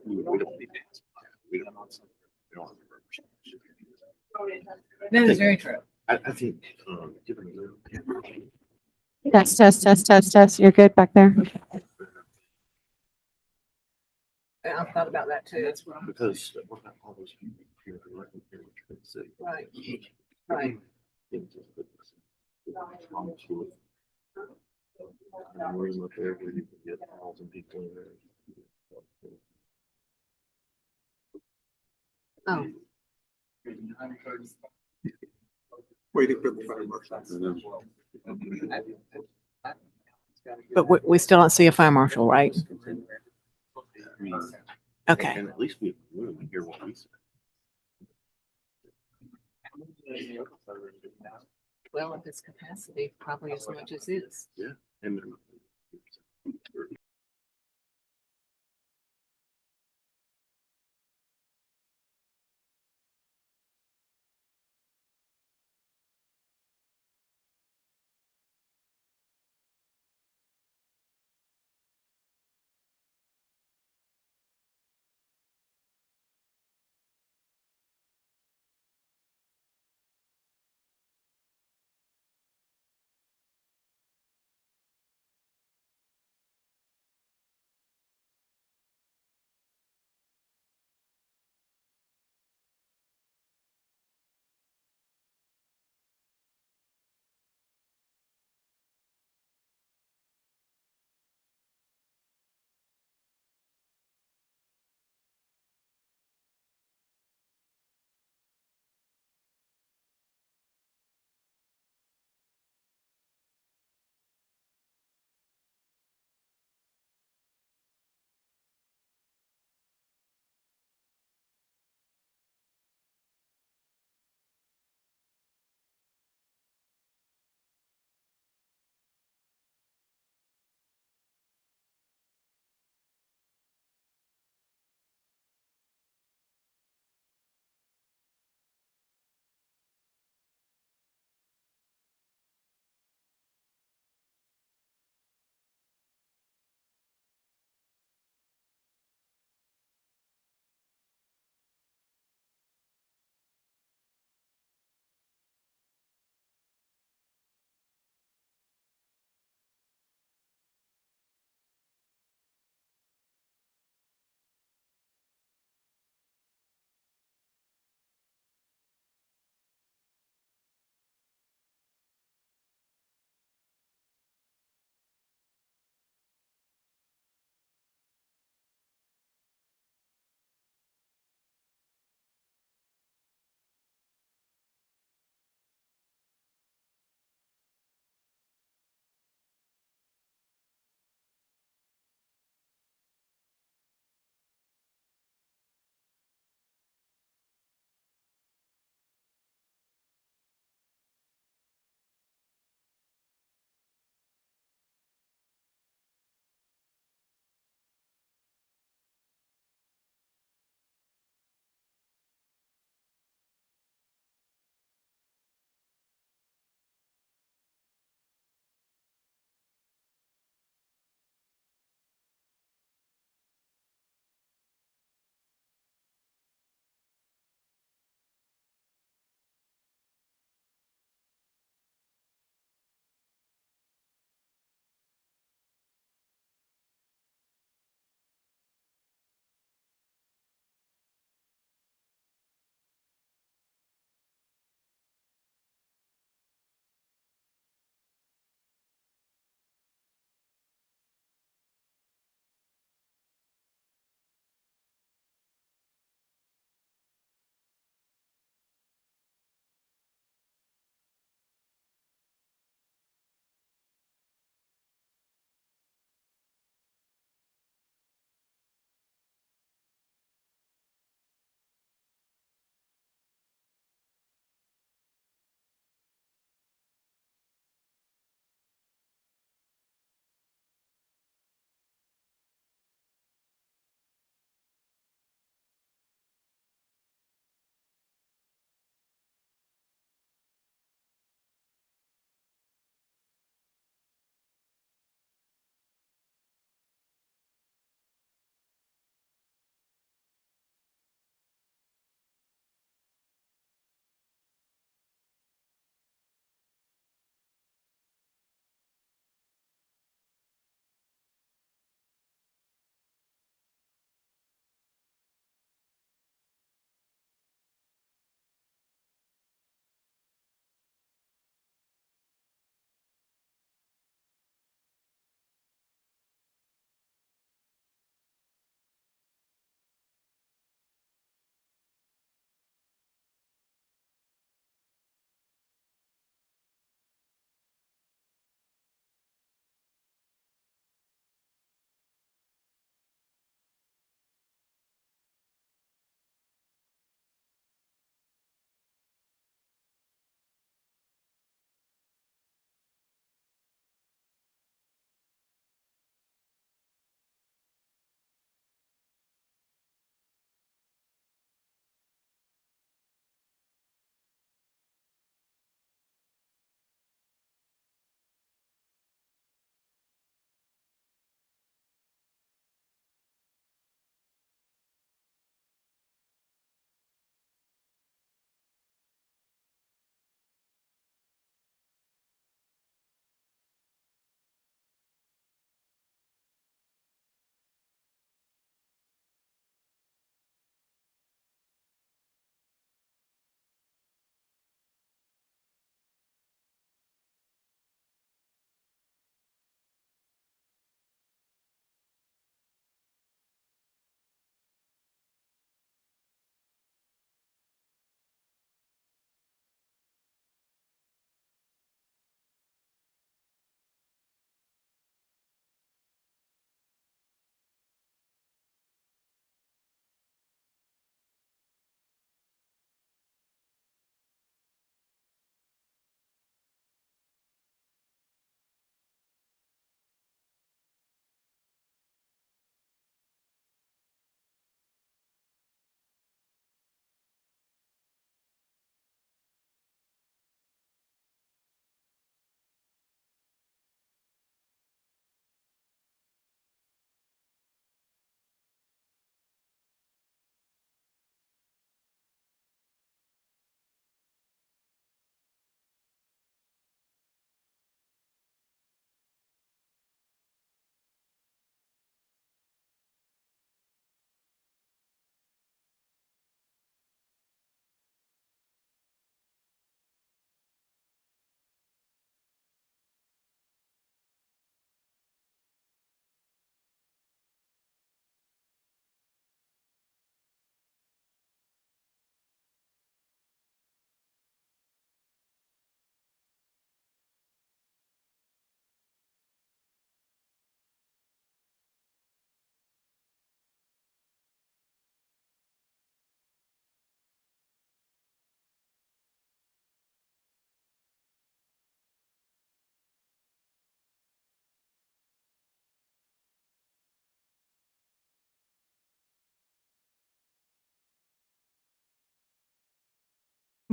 We don't need it. We don't want something. We don't want to That is very true. I think, given the Test, test, test, test, test. You're good back there? I've thought about that too. because what about all those people here who are here in the city? Right. Right. Things like this. Problems with a room up there where you can get 1,000 people in there. Oh, Waiting for the fire marshal. but we still don't see a fire marshal, right? I mean, Okay. and at least we hear what we say. Well, if it's capacity, probably as much as is. Yeah. And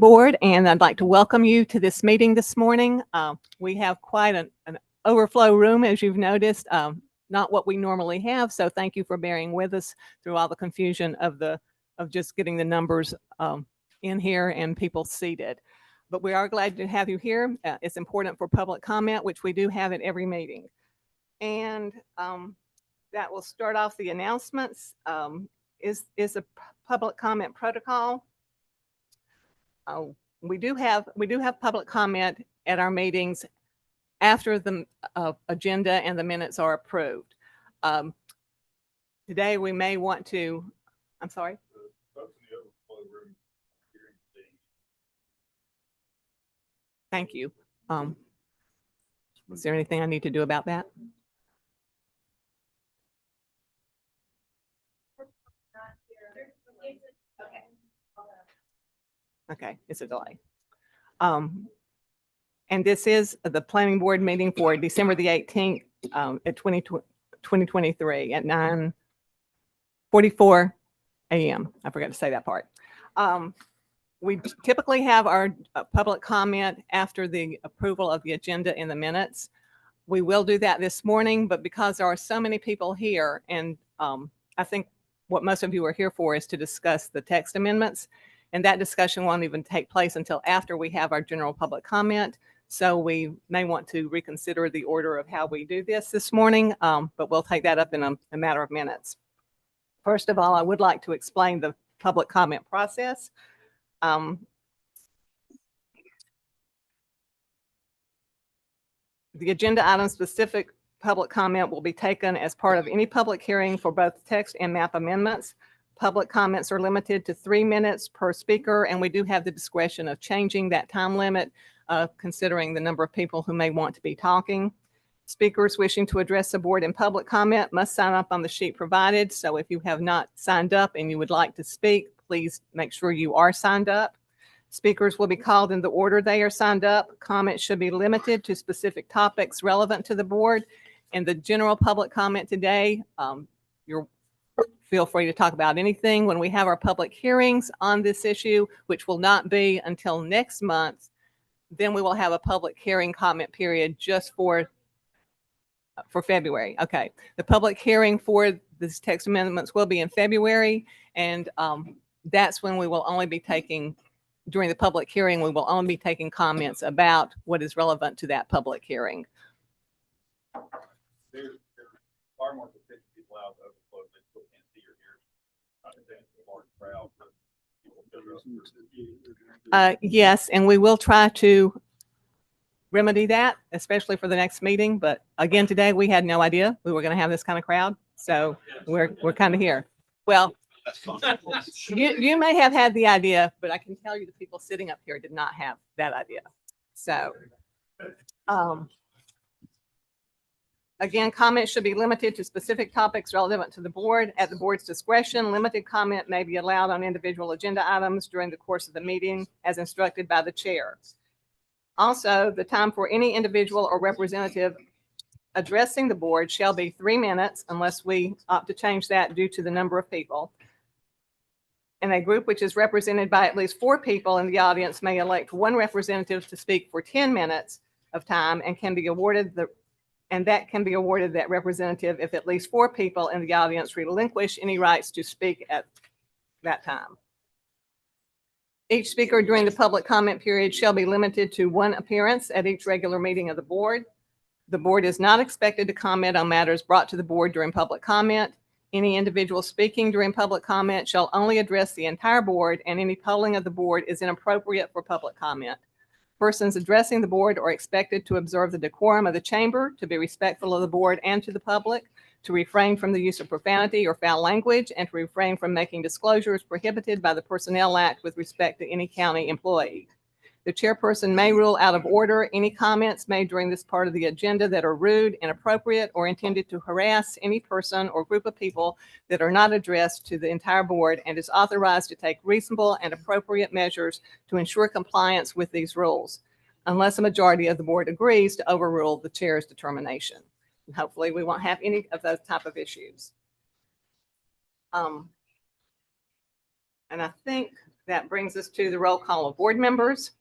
Board, and I'd like to welcome you to this meeting this morning. We have quite an overflow room, as you've noticed, not what we normally have, so thank you for bearing with us through all the confusion of just getting the numbers in here and people seated. But we are glad to have you here. It's important for public comment, which we do have at every meeting. And that will start off the announcements. Is a public comment protocol. We do have public comment at our meetings after the agenda and the minutes are approved. Today we may want to, I'm sorry. Thank you. Is there anything I need to do about that? Okay, it's a delay. And this is the planning board meeting for December the 18th at 2023 at 9:44 a.m. I forgot to say that part. We typically have our public comment after the approval of the agenda in the minutes. We will do that this morning, but because there are so many people here, and I think what most of you are here for is to discuss the text amendments, and that discussion won't even take place until after we have our general public comment. So we may want to reconsider the order of how we do this morning, but we'll take that up in a matter of minutes. First of all, I would like to explain the public comment process. The agenda item specific public comment will be taken as part of any public hearing for both text and map amendments. Public comments are limited to 3 minutes per speaker, and we do have the discretion of changing that time limit, considering the number of people who may want to be talking. Speakers wishing to address the board in public comment must sign up on the sheet provided. So if you have not signed up and you would like to speak, please make sure you are signed up. Speakers will be called in the order they are signed up. Comments should be limited to specific topics relevant to the board. And the general public comment today, feel free to talk about anything. When we have our public hearings on this issue, which will not be until next month, then we will have a public hearing comment period just for February. Okay. The public hearing for these text amendments will be in February, and that's when we will only be taking, during the public hearing, we will only be taking comments about what is relevant to that public hearing. There's far more than 50 people out to overflow. They still can't see your ears. I think it's a large crowd, but people feel yes, and we will try to remedy that, especially for the next meeting. But again, today we had no idea we were going to have this kind of crowd, so we're kind of here. Well, you may have had the idea, but I can tell you the people sitting up here did not have that idea. So, again, comments should be limited to specific topics relevant to the board. At the board's discretion, limited comment may be allowed on individual agenda items during the course of the meeting as instructed by the chair. Also, the time for any individual or representative addressing the board shall be 3 minutes unless we opt to change that due to the number of people. And a group which is represented by at least 4 people in the audience may elect 1 representative to speak for 10 minutes of time and can be awarded that representative if at least 4 people in the audience relinquish any rights to speak at that time. Each speaker during the public comment period shall be limited to 1 appearance at each regular meeting of the board. The board is not expected to comment on matters brought to the board during public comment. Any individual speaking during public comment shall only address the entire board, and any polling of the board is inappropriate for public comment. Persons addressing the board are expected to observe the decorum of the chamber, to be respectful of the board and to the public, to refrain from the use of profanity or foul language, and to refrain from making disclosures prohibited by the Personnel Act with respect to any county employee. The chairperson may rule out of order any comments made during this part of the agenda that are rude, inappropriate, or intended to harass any person or group of people that are not addressed to the entire board, and is authorized to take reasonable and appropriate measures to ensure compliance with these rules, unless a majority of the board agrees to overrule the chair's determination. And hopefully we won't have any of those type of issues. And I think That brings us to the roll call of board members.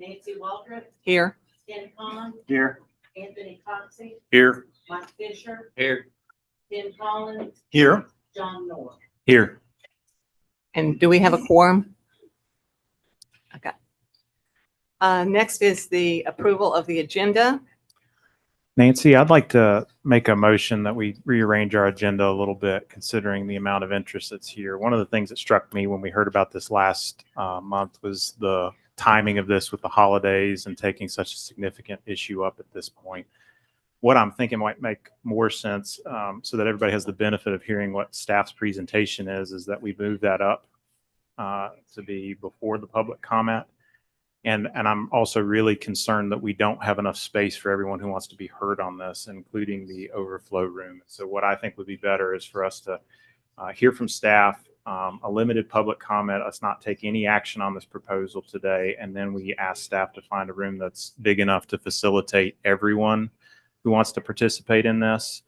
Nancy Waldrop, Here. Ken Khan, Here. Anthony Coxey, Here. Mike Fisher, Here. Tim Collins, Here. John Moore. Here. And do we have a quorum? Okay. Next is the approval of the agenda. Nancy, I'd like to make a motion that we rearrange our agenda a little bit, considering the amount of interest that's here. One of the things that struck me when we heard about this last month was the timing of this with the holidays and taking such a significant issue up at this point. What I'm thinking might make more sense, so that everybody has the benefit of hearing what staff's presentation is that we move that up to be before the public comment. And I'm also really concerned that we don't have enough space for everyone who wants to be heard on this, including the overflow room. So what I think would be better is for us to hear from staff, a limited public comment, us not take any action on this proposal today, and then we ask staff to find a room that's big enough to facilitate everyone who wants to participate in this,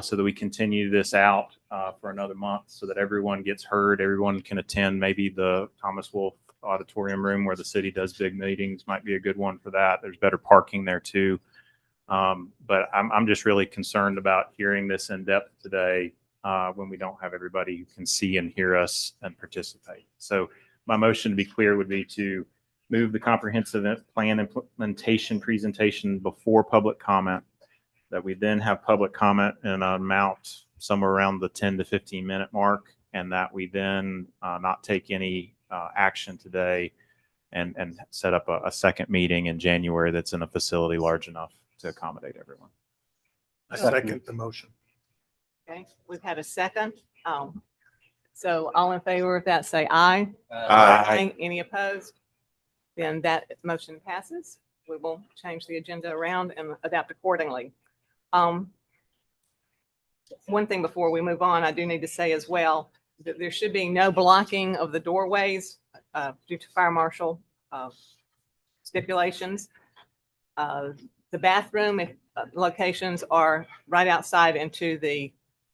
so that we continue this out for another month so that everyone gets heard, everyone can attend. Maybe the Thomas Wolfe auditorium room where the city does big meetings might be a good one for that. There's better parking there too. But I'm just really concerned about hearing this in depth today when we don't have everybody who can see and hear us and participate. So my motion, to be clear, would be to move the comprehensive plan implementation presentation before public comment, that we then have public comment in an amount somewhere around the 10 to 15 minute mark, and that we then not take any action today and set up a second meeting in January that's in a facility large enough to accommodate everyone. I second the motion. Okay, we've had a second. So all in favor of that, say aye. Aye. Any opposed? Then that motion passes. We will change the agenda around and adapt accordingly. One thing before we move on, I do need to say as well that there should be no blocking of the doorways due to fire marshal stipulations. The bathroom locations are right outside into the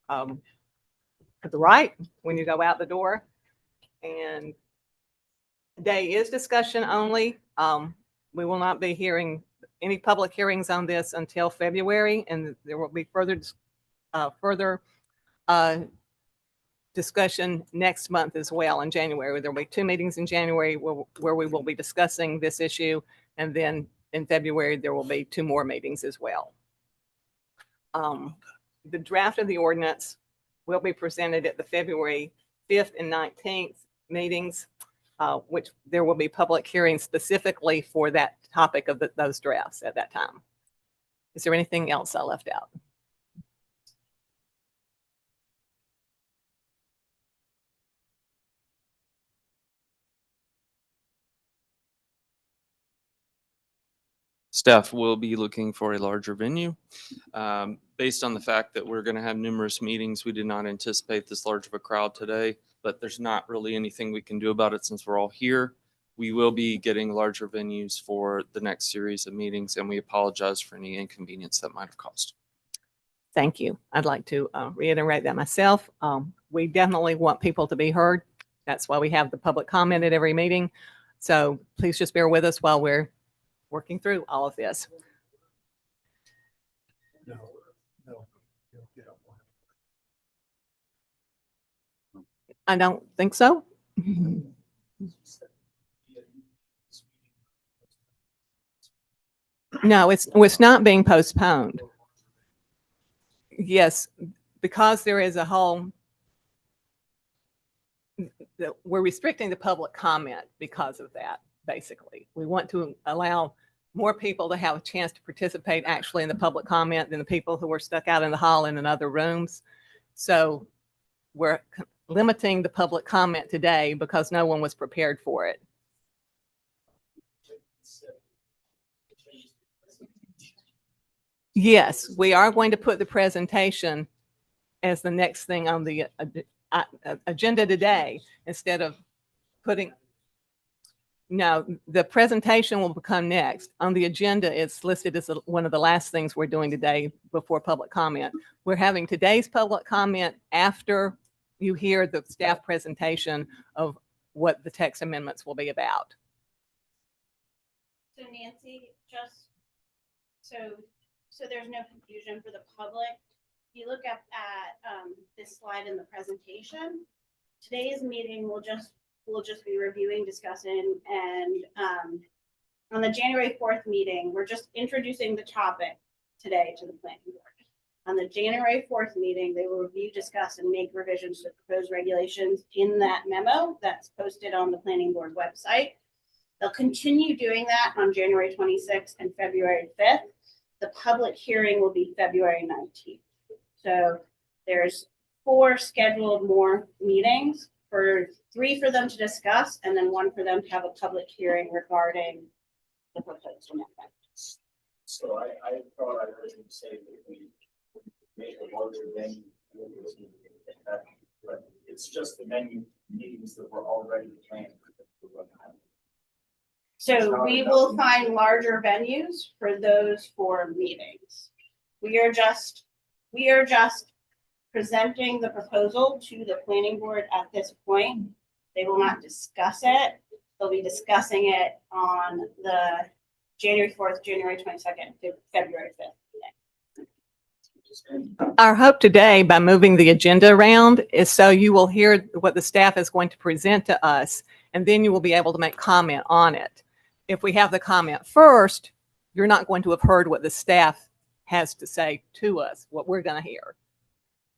to the right when you go out the door. And today is discussion only. We will not be hearing any public hearings on this until February, and there will be further discussion next month as well in January. There will be 2 meetings in January where we will be discussing this issue, and then in February there will be 2 more meetings as well. The draft of the ordinance will be presented at the February 5th and 19th meetings, which there will be public hearings specifically for that topic of those drafts at that time. Is there anything else I left out? Staff will be looking for a larger venue. Based on the fact that we're going to have numerous meetings, we did not anticipate this large of a crowd today, but there's not really anything we can do about it since we're all here. We will be getting larger venues for the next series of meetings, and we apologize for any inconvenience that might have caused. Thank you. I'd like to reiterate that myself. We definitely want people to be heard. That's why we have the public comment at every meeting. So please just bear with us while we're working through all of this. I don't think so. No, it's not being postponed. Yes, because there is a whole, we're restricting the public comment because of that, basically. We want to allow more people to have a chance to participate actually in the public comment than the people who were stuck out in the hall and in other rooms. So we're limiting the public comment today because no one was prepared for it. Yes, we are going to put the presentation as the next thing on the agenda today instead of putting, no, the presentation will become next. On the agenda, it's listed as one of the last things we're doing today before public comment. We're having today's public comment after you hear the staff presentation of what the text amendments will be about. So Nancy, just so there's no confusion for the public. If you look up at this slide in the presentation, today's meeting we'll just be reviewing, discussing, and on the January 4th meeting, we're just introducing the topic today to the planning board. On the January 4th meeting, they will review, discuss, and make revisions to proposed regulations in that memo that's posted on the planning board website. They'll continue doing that on January 26th and February 5th. The public hearing will be February 19th. So there's 4 scheduled more meetings, 3 for them to discuss, and then 1 for them to have a public hearing regarding the proposed amendment. So I thought I heard you say that we make a larger venue. But it's just the menu meetings that were already planned. So we will find larger venues for those 4 meetings. We are just presenting the proposal to the planning board at this point. They will not discuss it. They'll be discussing it on the January 4th, January 22nd, February 5th. Our hope today, by moving the agenda around, is so you will hear what the staff is going to present to us, and then you will be able to make comment on it. If we have the comment first, you're not going to have heard what the staff has to say to us, what we're going to hear.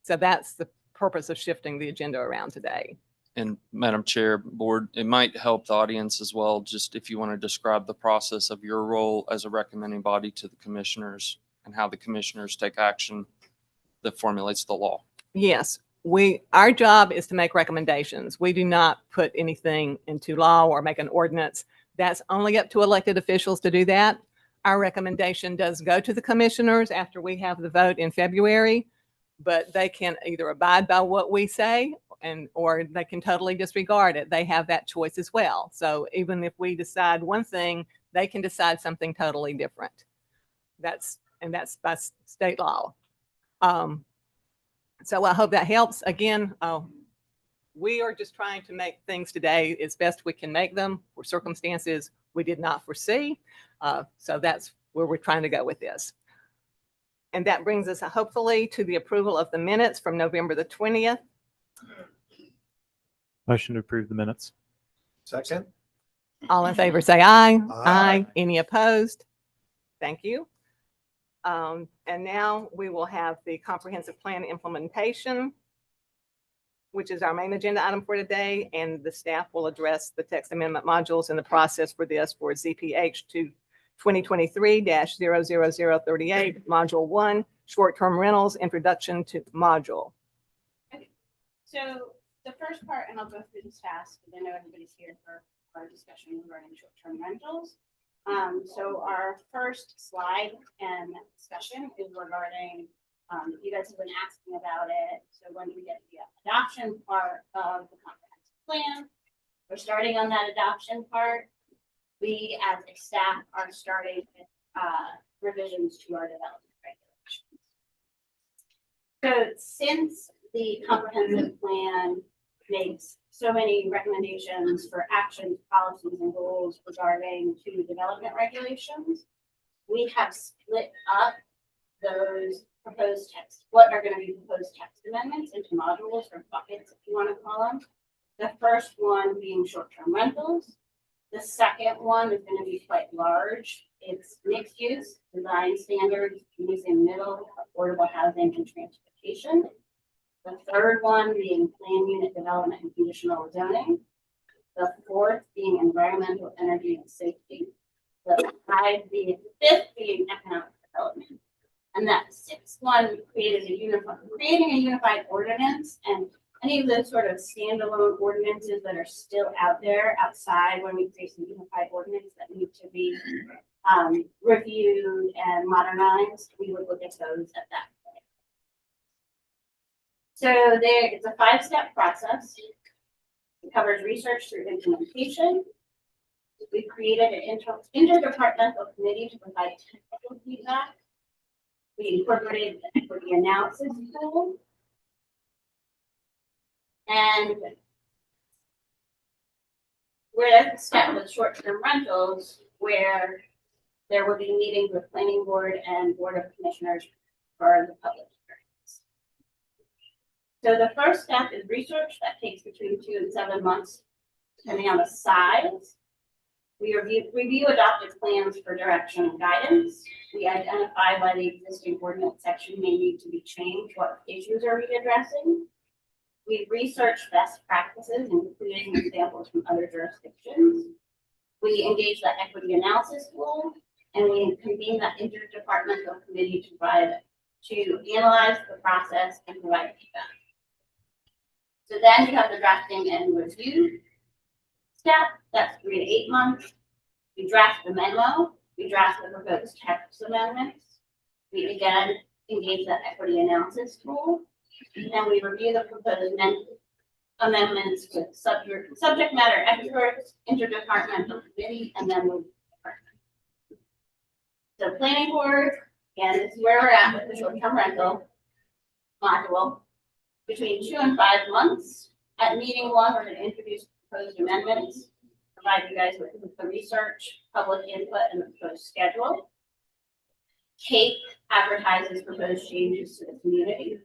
So that's the purpose of shifting the agenda around today. And Madam Chair, Board, it might help the audience as well, just if you want to describe the process of your role as a recommending body to the commissioners and how the commissioners take action that formulates the law. Yes, our job is to make recommendations. We do not put anything into law or make an ordinance. That's only up to elected officials to do that. Our recommendation does go to the commissioners after we have the vote in February, but they can either abide by what we say or they can totally disregard it. They have that choice as well. So even if we decide one thing, they can decide something totally different. That's by state law. So I hope that helps. Again, we are just trying to make things today as best we can make them for circumstances we did not foresee. So that's where we're trying to go with this. And that brings us hopefully to the approval of the minutes from November the 20th. Motion to approve the minutes. Second? All in favor, say aye. Aye. Any opposed? Thank you. And now we will have the comprehensive plan implementation, which is our main agenda item for today. And the staff will address the text amendment modules and the process for this for ZPH to 2023-00038, Module 1, short-term rentals, introduction to module. So the first part, and I'll go through this fast because I know everybody's here for our discussion regarding short-term rentals. So our first slide and discussion is regarding, you guys have been asking about it. So when we get to the adoption part of the comprehensive plan, we're starting on that adoption part. We as a staff are starting with revisions to our development regulations. So since the comprehensive plan makes so many recommendations for actions, policies, and goals regarding to development regulations, we have split up those proposed text, what are going to be proposed text amendments into modules or buckets, if you want to call them. The first one being short-term rentals. The second one is going to be quite large. It's mixed use, design standards, using middle, affordable housing, and transportation. The third one being plan unit development and conditional zoning. The fourth being environmental, energy, and safety. The fifth being economic development. And that sixth one creating a unified ordinance, and any of those sort of standalone ordinances that are still out there outside when we create a unified ordinance that need to be reviewed and modernized, we would look at those at that point. So it's a 5-step process. It covers research through implementation. We created an interdepartmental committee to provide technical feedback. We incorporated the equity analysis tool. And we're at the step with short-term rentals where there will be meetings with planning board and board of commissioners for the public hearings. So the first step is research that takes between 2 and 7 months, depending on the size. We review adopted plans for direction and guidance. We identify why the existing ordinance section may need to be changed, what issues are we addressing. We research best practices, including examples from other jurisdictions. We engage the equity analysis tool, and we convene that interdepartmental committee to analyze the process and provide feedback. So then you have the drafting and review step. That's 3 to 8 months. We draft the memo. We draft the proposed text amendments. We again engage the equity analysis tool. And then we review the proposed amendments with subject matter experts, interdepartmental committee, and then move to the department. So planning board, and this is where we're at with the short-term rental module. Between 2 and 5 months. At meeting 1, we're going to introduce proposed amendments, provide you guys with the research, public input, and the proposed schedule. Kate advertises proposed changes to the community.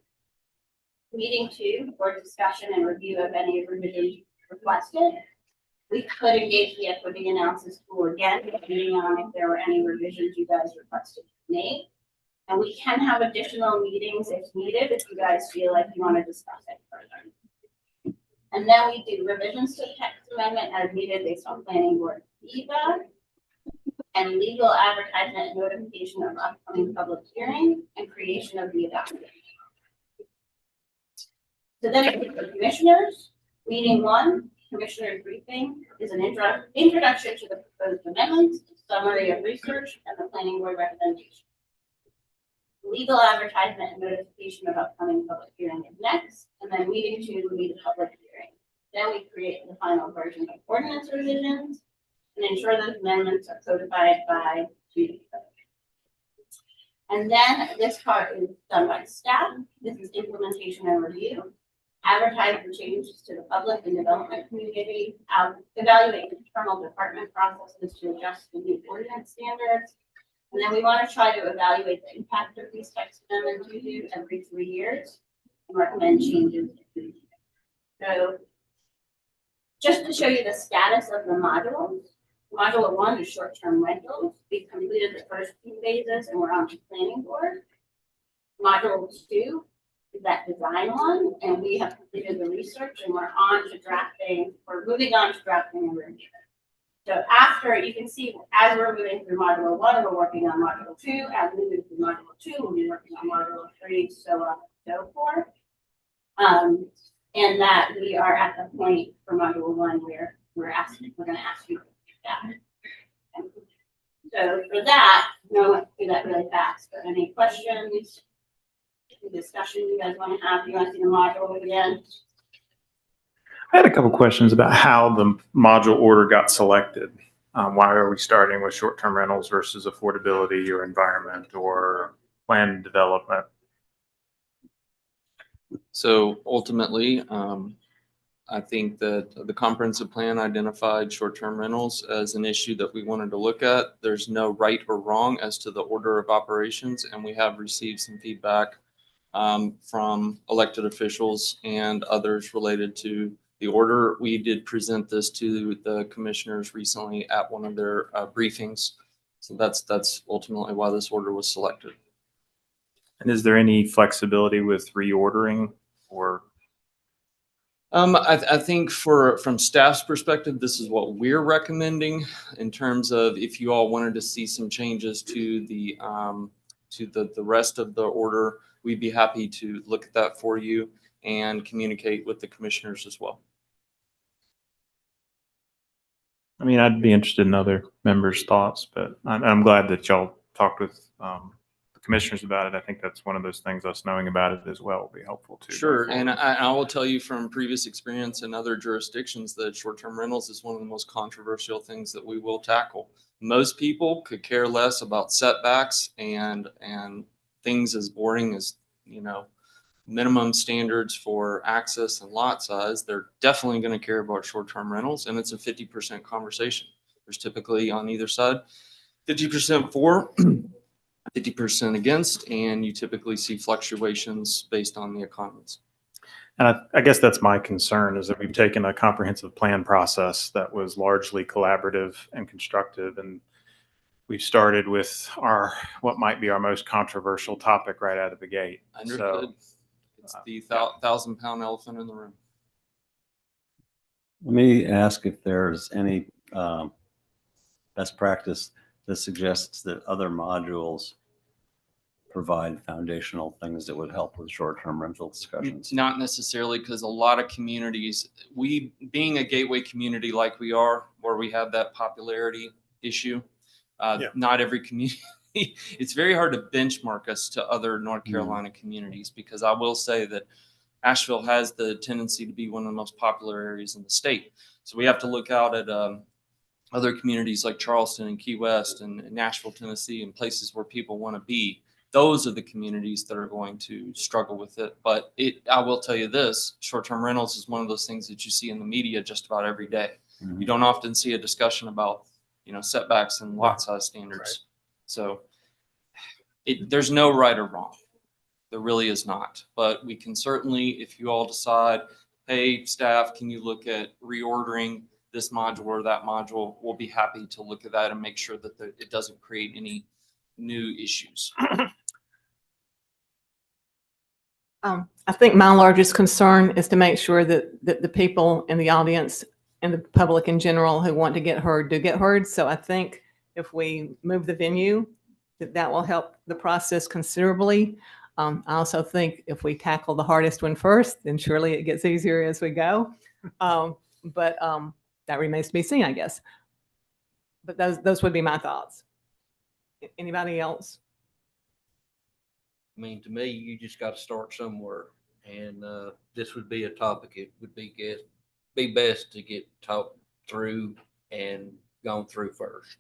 Meeting 2, board discussion and review of any revisions requested. We could engage the equity analysis tool again, depending on if there were any revisions you guys requested made. And we can have additional meetings if needed, if you guys feel like you want to discuss it further. And then we do revisions to the text amendment as needed based on planning board feedback. And legal advertisement and notification of upcoming public hearing and creation of the adoption. So then it's the commissioners. Meeting 1, commissioner briefing is an introduction to the proposed amendments, summary of research, and the planning board recommendation. Legal advertisement and notification of upcoming public hearing is next, and then meeting 2 will be the public hearing. Then we create the final version of ordinance revisions and ensure those amendments are codified by community code. And then this part is done by staff. This is implementation and review. Advertise the changes to the public and development community. Evaluate internal department processes to adjust the new ordinance standards. And then we want to try to evaluate the impact of these text amendments we do every 3 years and recommend changes. So just to show you the status of the modules, module 1 is short-term rentals. We've completed the first 2 phases and we're on to planning board. Module 2 is that design one, and we have completed the research and we're on to drafting. We're moving on to drafting and review. So after, you can see as we're moving through module 1, we're working on module 2. As we move through module 2, we'll be working on module 3, so on and so forth. And that we are at the point for module 1 where we're going to ask you that. So for that, no, let's do that really fast. But any questions, discussion you guys want to have? You want to see the module again? I had a couple questions about how the module order got selected. Why are we starting with short-term rentals versus affordability or environment or planned development? So ultimately, I think that the comprehensive plan identified short-term rentals as an issue that we wanted to look at. There's no right or wrong as to the order of operations, and we have received some feedback from elected officials and others related to the order. We did present this to the commissioners recently at one of their briefings. So that's ultimately why this order was selected. And is there any flexibility with reordering or? I think from staff's perspective, this is what we're recommending in terms of if you all wanted to see some changes to the rest of the order, we'd be happy to look at that for you and communicate with the commissioners as well. I mean, I'd be interested in other members' thoughts, but I'm glad that y'all talked with the commissioners about it. I think that's one of those things, us knowing about it as well will be helpful too. Sure. And I will tell you from previous experience in other jurisdictions that short-term rentals is one of the most controversial things that we will tackle. Most people could care less about setbacks and things as boring as, minimum standards for access and lot size, they're definitely going to care about short-term rentals, and it's a 50% conversation. There's typically on either side 50% for, 50% against, and you typically see fluctuations based on the economies. And I guess that's my concern, is that we've taken a comprehensive plan process that was largely collaborative and constructive, and we've started with what might be our most controversial topic right out of the gate. Understood. It's the 1,000-pound elephant in the room. Let me ask if there's any best practice that suggests that other modules provide foundational things that would help with short-term rental discussions. Not necessarily, because a lot of communities, we being a gateway community like we are, where we have that popularity issue, not every community, it's very hard to benchmark us to other North Carolina communities, because I will say that Asheville has the tendency to be one of the most popular areas in the state. So we have to look out at other communities like Charleston and Key West and Nashville, Tennessee, and places where people want to be. Those are the communities that are going to struggle with it. But I will tell you this, short-term rentals is one of those things that you see in the media just about every day. Mhm. You don't often see a discussion about, setbacks and lot size standards. Right. So there's no right or wrong. There really is not. But we can certainly, if you all decide, hey, staff, can you look at reordering this module or that module, we'll be happy to look at that and make sure that it doesn't create any new issues. I think my largest concern is to make sure that the people in the audience and the public in general who want to get heard do get heard. So I think if we move the venue, that will help the process considerably. I also think if we tackle the hardest one first, then surely it gets easier as we go. But that remains to be seen, I guess. But those would be my thoughts. Anybody else? I mean, to me, you just got to start somewhere, and this would be a topic. It would be best to get talked through and gone through first.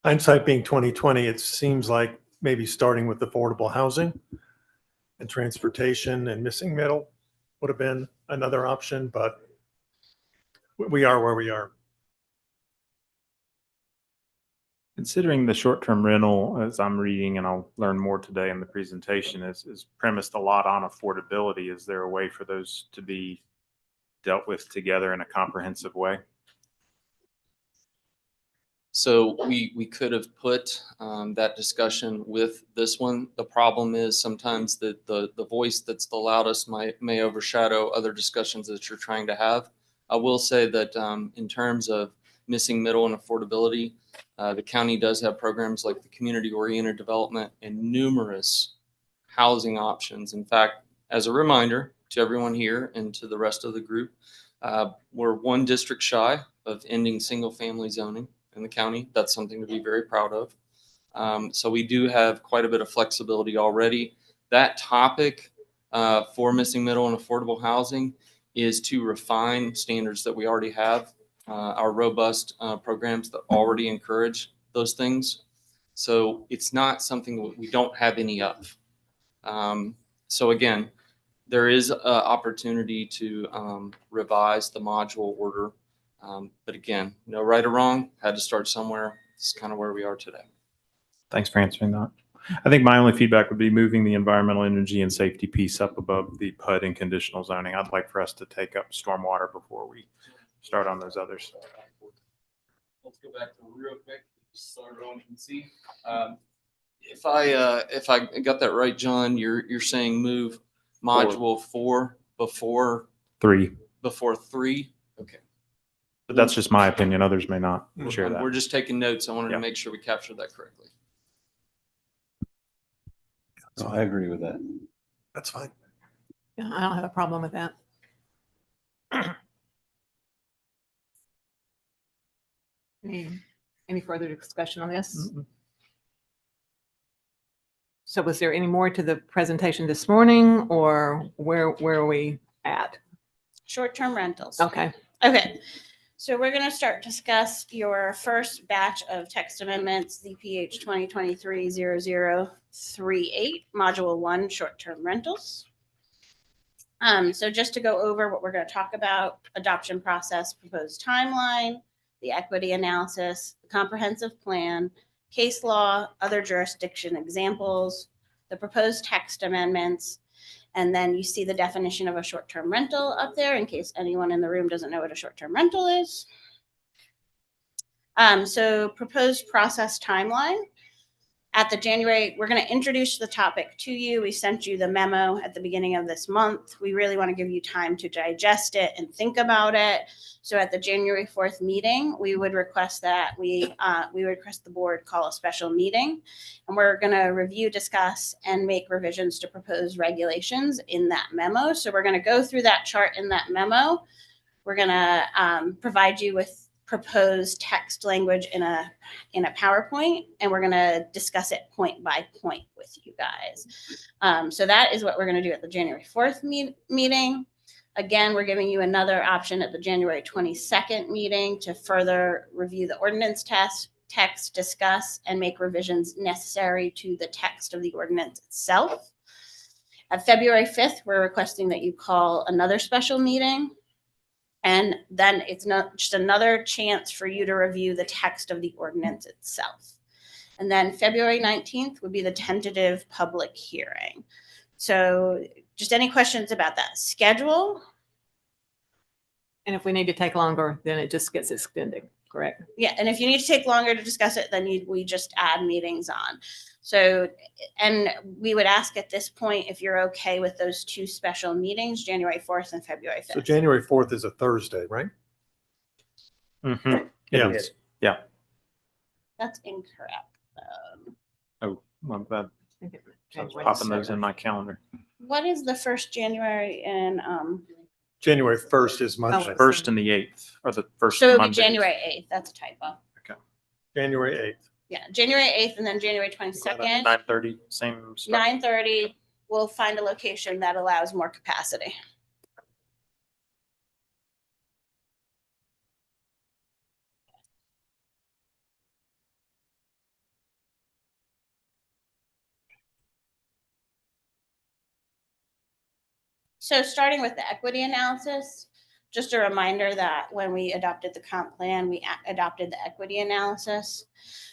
Hindsight being 2020, it seems like maybe starting with affordable housing and transportation and missing middle would have been another option, but we are where we are. Considering the short-term rental, as I'm reading, and I'll learn more today in the presentation, is premised a lot on affordability. Is there a way for those to be dealt with together in a comprehensive way? So we could have put that discussion with this one. The problem is sometimes that the voice that's the loudest may overshadow other discussions that you're trying to have. I will say that in terms of missing middle and affordability, the county does have programs like the community-oriented development and numerous housing options. In fact, as a reminder to everyone here and to the rest of the group, we're one district shy of ending single-family zoning in the county. That's something to be very proud of. So we do have quite a bit of flexibility already. That topic for missing middle and affordable housing is to refine standards that we already have, our robust programs that already encourage those things. So it's not something that we don't have any of. So again, there is an opportunity to revise the module order. But again, no right or wrong, had to start somewhere. It's kind of where we are today. Thanks for answering that. I think my only feedback would be moving the environmental, energy, and safety piece up above the PUD and conditional zoning. I'd like for us to take up stormwater before we start on those others. Let's go back to real quick. Start on and see. If I got that right, John, you're saying move module 4 before 3. Before 3. Okay. But that's just my opinion. Others may not share that. We're just taking notes. I wanted to make sure we captured that correctly. So I agree with that. That's fine. Yeah, I don't have a problem with that. Any further discussion on this? So was there any more to the presentation this morning, or where are we at? Short-term rentals. Okay. Okay. So we're going to discuss your first batch of text amendments, ZPH 2023-0038, Module 1, short-term rentals. So just to go over what we're going to talk about: adoption process, proposed timeline, the equity analysis, the comprehensive plan, case law, other jurisdiction examples, the proposed text amendments, and then you see the definition of a short-term rental up there in case anyone in the room doesn't know what a short-term rental is. So proposed process timeline. At the January, we're going to introduce the topic to you. We sent you the memo at the beginning of this month. We really want to give you time to digest it and think about it. So at the January 4th meeting, we would request that we would request the board call a special meeting, and we're going to review, discuss, and make revisions to proposed regulations in that memo. So we're going to go through that chart in that memo. We're going to provide you with proposed text language in a PowerPoint, and we're going to discuss it point by point with you guys. So that is what we're going to do at the January 4th meeting. Again, we're giving you another option at the January 22nd meeting to further review the ordinance text, discuss, and make revisions necessary to the text of the ordinance itself. At February 5th, we're requesting that you call another special meeting. And then it's not just another chance for you to review the text of the ordinance itself. And then February 19th would be the tentative public hearing. So just any questions about that schedule? And if we need to take longer, then it just gets extended, correct? Yeah, and if you need to take longer to discuss it, then we just add meetings on. So, and we would ask at this point if you're okay with those two special meetings, January 4th and February 5th. So January 4th is a Thursday, right? Mm-hmm. Yeah. Yeah. That's incorrect. Oh, I'm glad. I was January popping those 7th. in my calendar. What is the first January in, January 1st is Monday. First and the 8th, or the first so it would be Mondays. January 8th. That's a typo. January 8th. Yeah, January 8th and then January 22nd, 9:30, same start. 9:30. We'll find a location that allows more capacity. So starting with the equity analysis, just a reminder that when we adopted the comp plan, we adopted the equity analysis.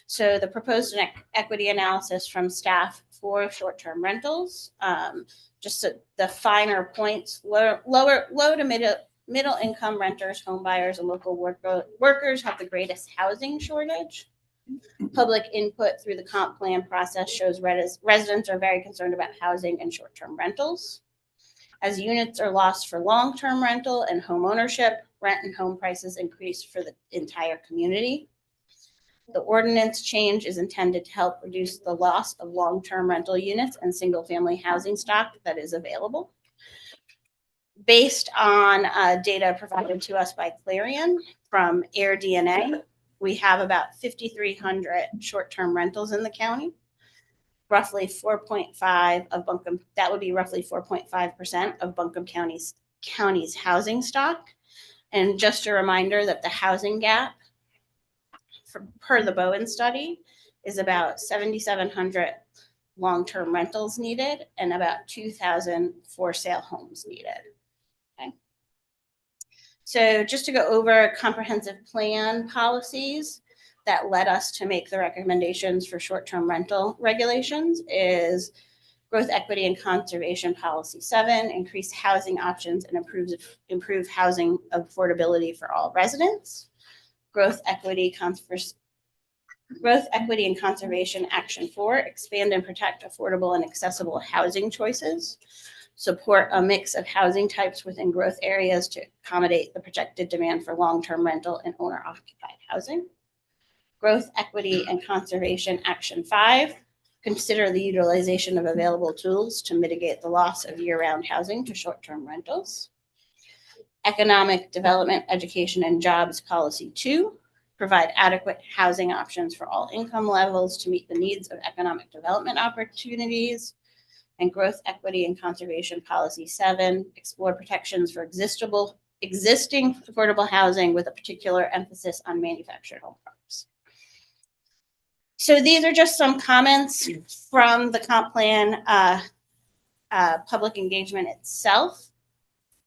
So the proposed equity analysis from staff for short-term rentals, just the finer points, low to middle income renters, home buyers, and local workers have the greatest housing shortage. Public input through the comp plan process shows residents are very concerned about housing and short-term rentals. As units are lost for long-term rental and home ownership, rent and home prices increase for the entire community. The ordinance change is intended to help reduce the loss of long-term rental units and single-family housing stock that is available. Based on data provided to us by Clarion from AirDNA, we have about 5,300 short-term rentals in the county. Roughly 4.5 of Buncombe, that would be roughly 4.5% of Buncombe County's housing stock. And just a reminder that the housing gap per the Bowen study is about 7,700 long-term rentals needed and about 2,000 for-sale homes needed. Okay. So just to go over comprehensive plan policies that led us to make the recommendations for short-term rental regulations is growth, equity, and conservation policy 7, increase housing options and improve housing affordability for all residents. Growth, equity, and conservation action 4, expand and protect affordable and accessible housing choices. Support a mix of housing types within growth areas to accommodate the projected demand for long-term rental and owner-occupied housing. Growth, equity, and conservation action 5, consider the utilization of available tools to mitigate the loss of year-round housing to short-term rentals. Economic development, education, and jobs policy 2, provide adequate housing options for all income levels to meet the needs of economic development opportunities. And growth, equity, and conservation policy 7, explore protections for existing affordable housing with a particular emphasis on manufactured home parks. So these are just some comments from the comp plan public engagement itself.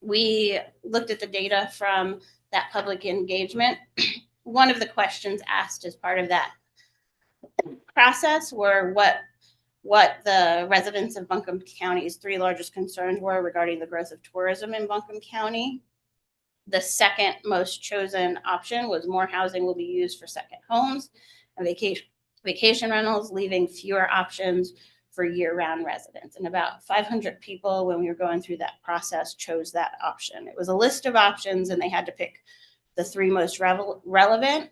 We looked at the data from that public engagement. One of the questions asked as part of that process were what the residents of Buncombe County's 3 largest concerns were regarding the growth of tourism in Buncombe County. The second most chosen option was more housing will be used for second homes and vacation rentals, leaving fewer options for year-round residents. And about 500 people, when we were going through that process, chose that option. It was a list of options, and they had to pick the 3 most relevant,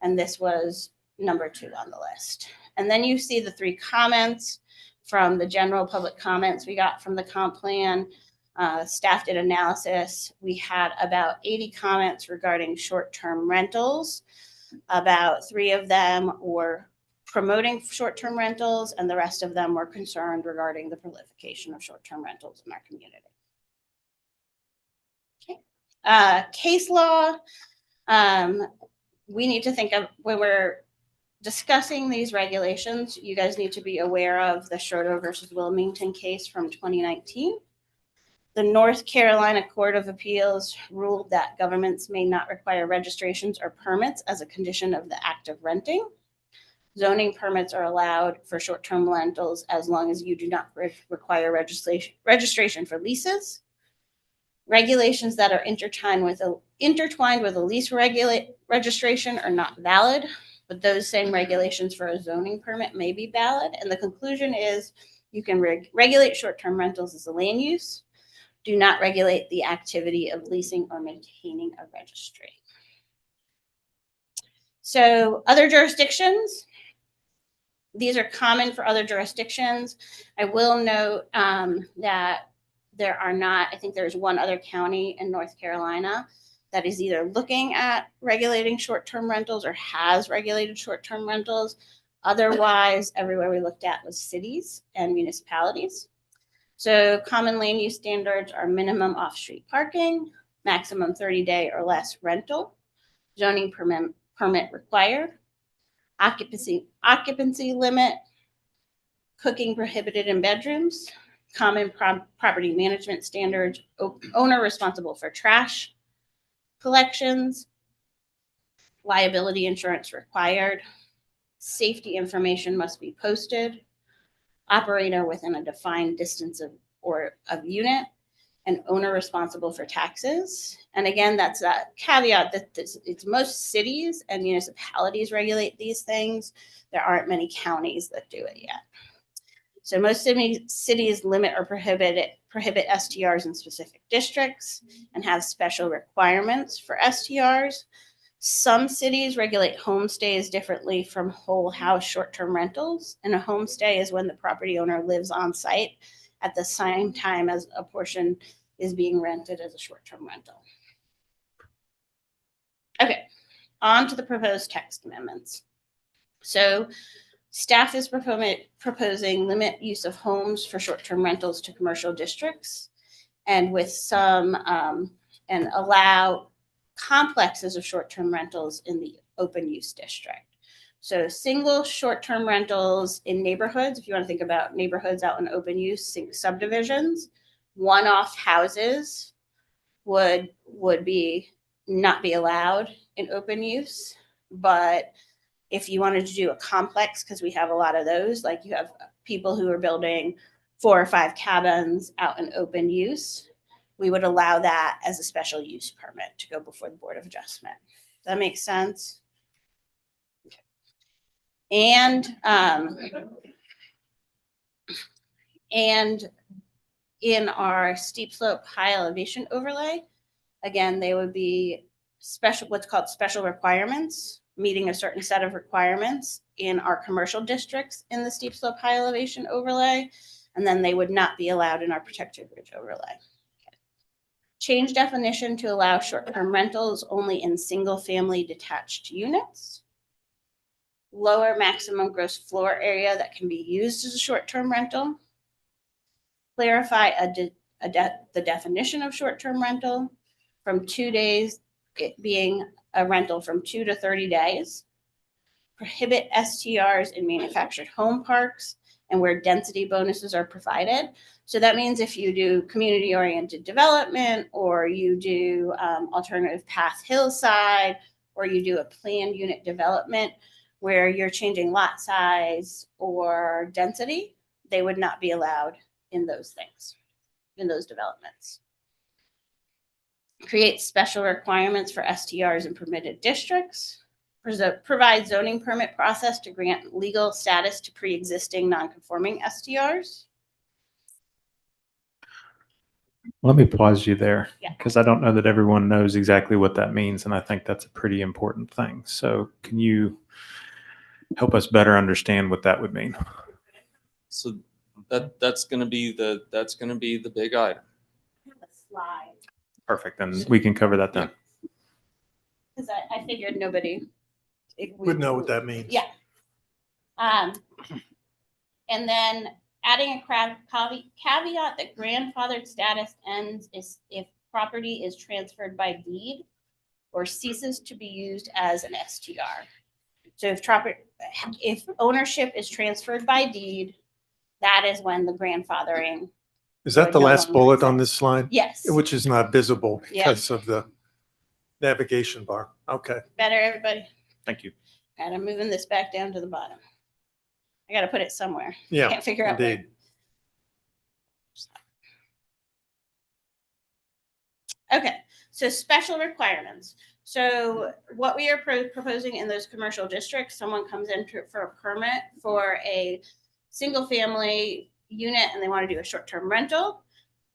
and this was number 2 on the list. And then you see the 3 comments from the general public comments we got from the comp plan. Staff did analysis. We had about 80 comments regarding short-term rentals. About 3 of them were promoting short-term rentals, and the rest of them were concerned regarding the proliferation of short-term rentals in our community. Okay. Case law. We need to think of, when we're discussing these regulations, you guys need to be aware of the Schroeder versus Wilmington case from 2019. The North Carolina Court of Appeals ruled that governments may not require registrations or permits as a condition of the act of renting. Zoning permits are allowed for short-term rentals as long as you do not require registration for leases. Regulations that are intertwined with a lease registration are not valid, but those same regulations for a zoning permit may be valid. And the conclusion is you can regulate short-term rentals as a land use. Do not regulate the activity of leasing or maintaining a registry. So other jurisdictions, these are common for other jurisdictions. I will note that there are not, I think there's one other county in North Carolina that is either looking at regulating short-term rentals or has regulated short-term rentals. Otherwise, everywhere we looked at was cities and municipalities. So common land use standards are minimum off-street parking, maximum 30-day or less rental, zoning permit required, occupancy limit, cooking prohibited in bedrooms, common property management standards, owner responsible for trash collections, liability insurance required, safety information must be posted, operator within a defined distance of unit, and owner responsible for taxes. And again, that's a caveat that it's most cities and municipalities regulate these things. There aren't many counties that do it yet. So most cities limit or prohibit STRs in specific districts and have special requirements for STRs. Some cities regulate homestays differently from whole house short-term rentals. And a homestay is when the property owner lives on site at the same time as a portion is being rented as a short-term rental. Okay, on to the proposed text amendments. So staff is proposing limit use of homes for short-term rentals to commercial districts, and with some and allow complexes of short-term rentals in the open use district. So single short-term rentals in neighborhoods, if you want to think about neighborhoods out in open use, subdivisions, one-off houses would be not be allowed in open use. But if you wanted to do a complex, because we have a lot of those, like you have people who are building 4 or 5 cabins out in open use, we would allow that as a special use permit to go before the Board of Adjustment. Does that make sense? Okay. And in our steep slope high elevation overlay, again, they would be special, what's called special requirements, meeting a certain set of requirements in our commercial districts in the steep slope high elevation overlay, and then they would not be allowed in our protected ridge overlay. Okay. Change definition to allow short-term rentals only in single-family detached units. Lower maximum gross floor area that can be used as a short-term rental. Clarify the definition of short-term rental. from 2 days, it being a rental from 2 to 30 days. Prohibit STRs in manufactured home parks and where density bonuses are provided. So that means if you do community-oriented development, or you do alternative path hillside, or you do a planned unit development where you're changing lot size or density, they would not be allowed in those things, in those developments. Create special requirements for STRs in permitted districts. Provide zoning permit process to grant legal status to pre-existing non-conforming STRs. Let me pause you there Yeah. because I don't know that everyone knows exactly what that means. And I think that's a pretty important thing. So can you help us better understand what that would mean? So that's going to be the big item. I have a slide, Perfect. Then we can cover that then. because I figured nobody Would know what that means. Yeah. And then adding a caveat that grandfathered status ends is if property is transferred by deed or ceases to be used as an STR. So if ownership is transferred by deed, that is when the grandfathering. Is that the would no last longer bullet on exist. this slide? Yes. Which is not visible Yeah. because of the navigation bar. Okay. Better, everybody? Thank you. And I'm moving this back down to the bottom. I got to put it somewhere. Yeah, Can't figure out where. indeed. Okay, so special requirements. So what we are proposing in those commercial districts, someone comes in for a permit for a single family unit and they want to do a short-term rental.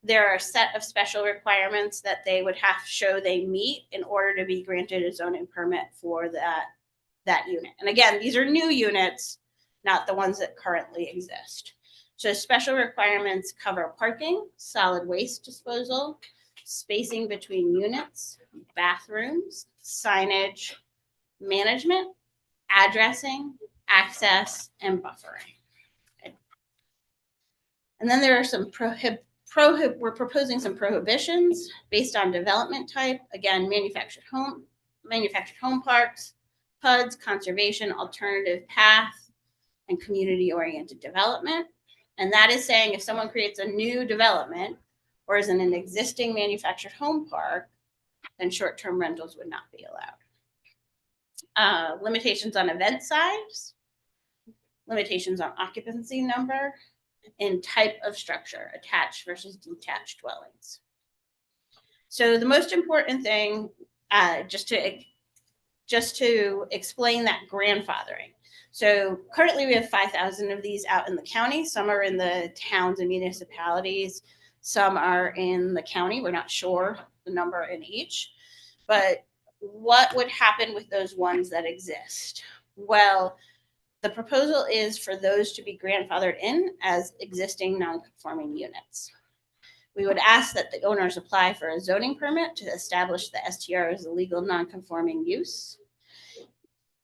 There are a set of special requirements that they would have to show they meet in order to be granted a zoning permit for that unit. And again, these are new units, not the ones that currently exist. So special requirements cover parking, solid waste disposal, spacing between units, bathrooms, signage, management, addressing, access, and buffering. Okay. And then there are some we're proposing some prohibitions based on development type. Again, manufactured home parks, PUDs, conservation, alternative path, and community-oriented development. And that is saying if someone creates a new development or is in an existing manufactured home park, then short-term rentals would not be allowed. Limitations on event size, limitations on occupancy number, and type of structure, attached versus detached dwellings. So the most important thing, just to explain that grandfathering. So currently we have 5,000 of these out in the county. Some are in the towns and municipalities. Some are in the county. We're not sure the number in each. But what would happen with those ones that exist? Well, the proposal is for those to be grandfathered in as existing non-conforming units. We would ask that the owners apply for a zoning permit to establish the STR as a legal non-conforming use.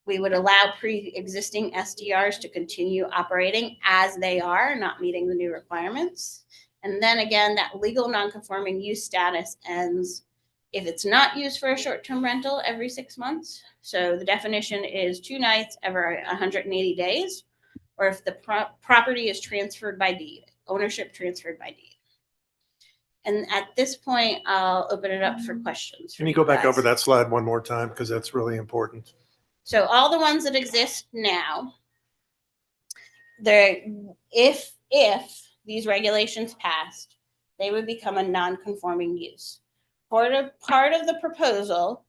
We would allow pre-existing STRs to continue operating as they are, not meeting the new requirements. And then again, that legal non-conforming use status ends if it's not used for a short-term rental every 6 months. So the definition is 2 nights every 180 days, or if the property is transferred by deed, ownership transferred by deed. And at this point, I'll open it up for questions. Can you go back over that slide one more time? Because that's really important. So all the ones that exist now, if these regulations passed, they would become a non-conforming use. Part of the proposal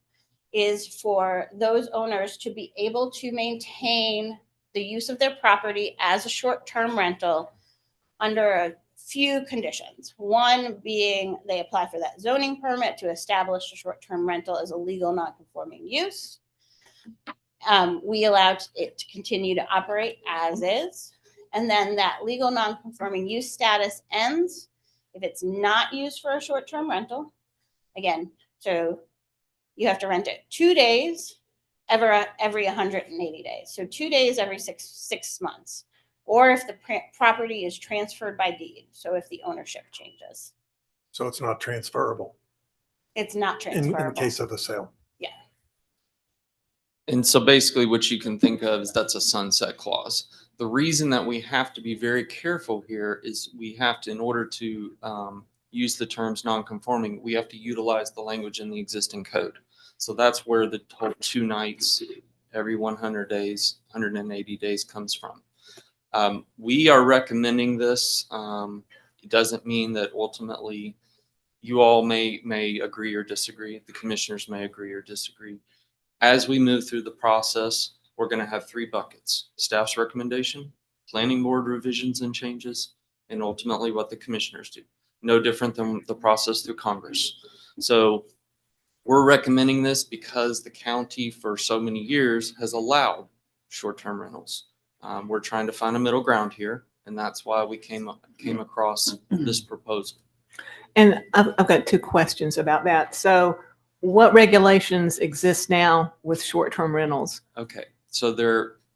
is for those owners to be able to maintain the use of their property as a short-term rental under a few conditions. One being they apply for that zoning permit to establish a short-term rental as a legal non-conforming use. We allow it to continue to operate as is. And then that legal non-conforming use status ends if it's not used for a short-term rental. Again, so you have to rent it 2 days every 180 days. So 2 days every six months. Or if the property is transferred by deed. So if the ownership changes. So it's not transferable. It's not in transferable. the case of a sale. And so basically what you can think of is that's a sunset clause. The reason that we have to be very careful here is we have to, in order to use the terms non-conforming, we have to utilize the language in the existing code. So that's where the whole 2 nights every 100 days, 180 days comes from. We are recommending this. It doesn't mean that ultimately you all may agree or disagree. The commissioners may agree or disagree. As we move through the process, we're going to have 3 buckets: staff's recommendation, planning board revisions and changes, and ultimately what the commissioners do. No different than the process through Congress. So we're recommending this because the county for so many years has allowed short-term rentals. We're trying to find a middle ground here, and that's why we came across this proposal. And I've got 2 questions about that. So what regulations exist now with short-term rentals? Okay, so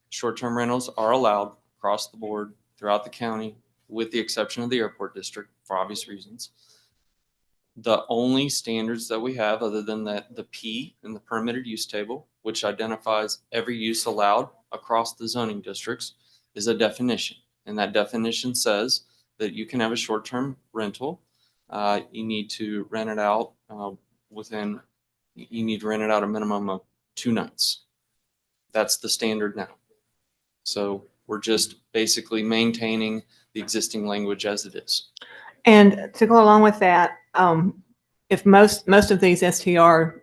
short-term rentals are allowed across the board throughout the county, with the exception of the airport district for obvious reasons. The only standards that we have, other than the P in the permitted use table, which identifies every use allowed across the zoning districts, is a definition. And that definition says that you can have a short-term rental. You need to rent it out you need to rent it out a minimum of 2 nights. That's the standard now. So we're just basically maintaining the existing language as it is. And to go along with that, if most of these STR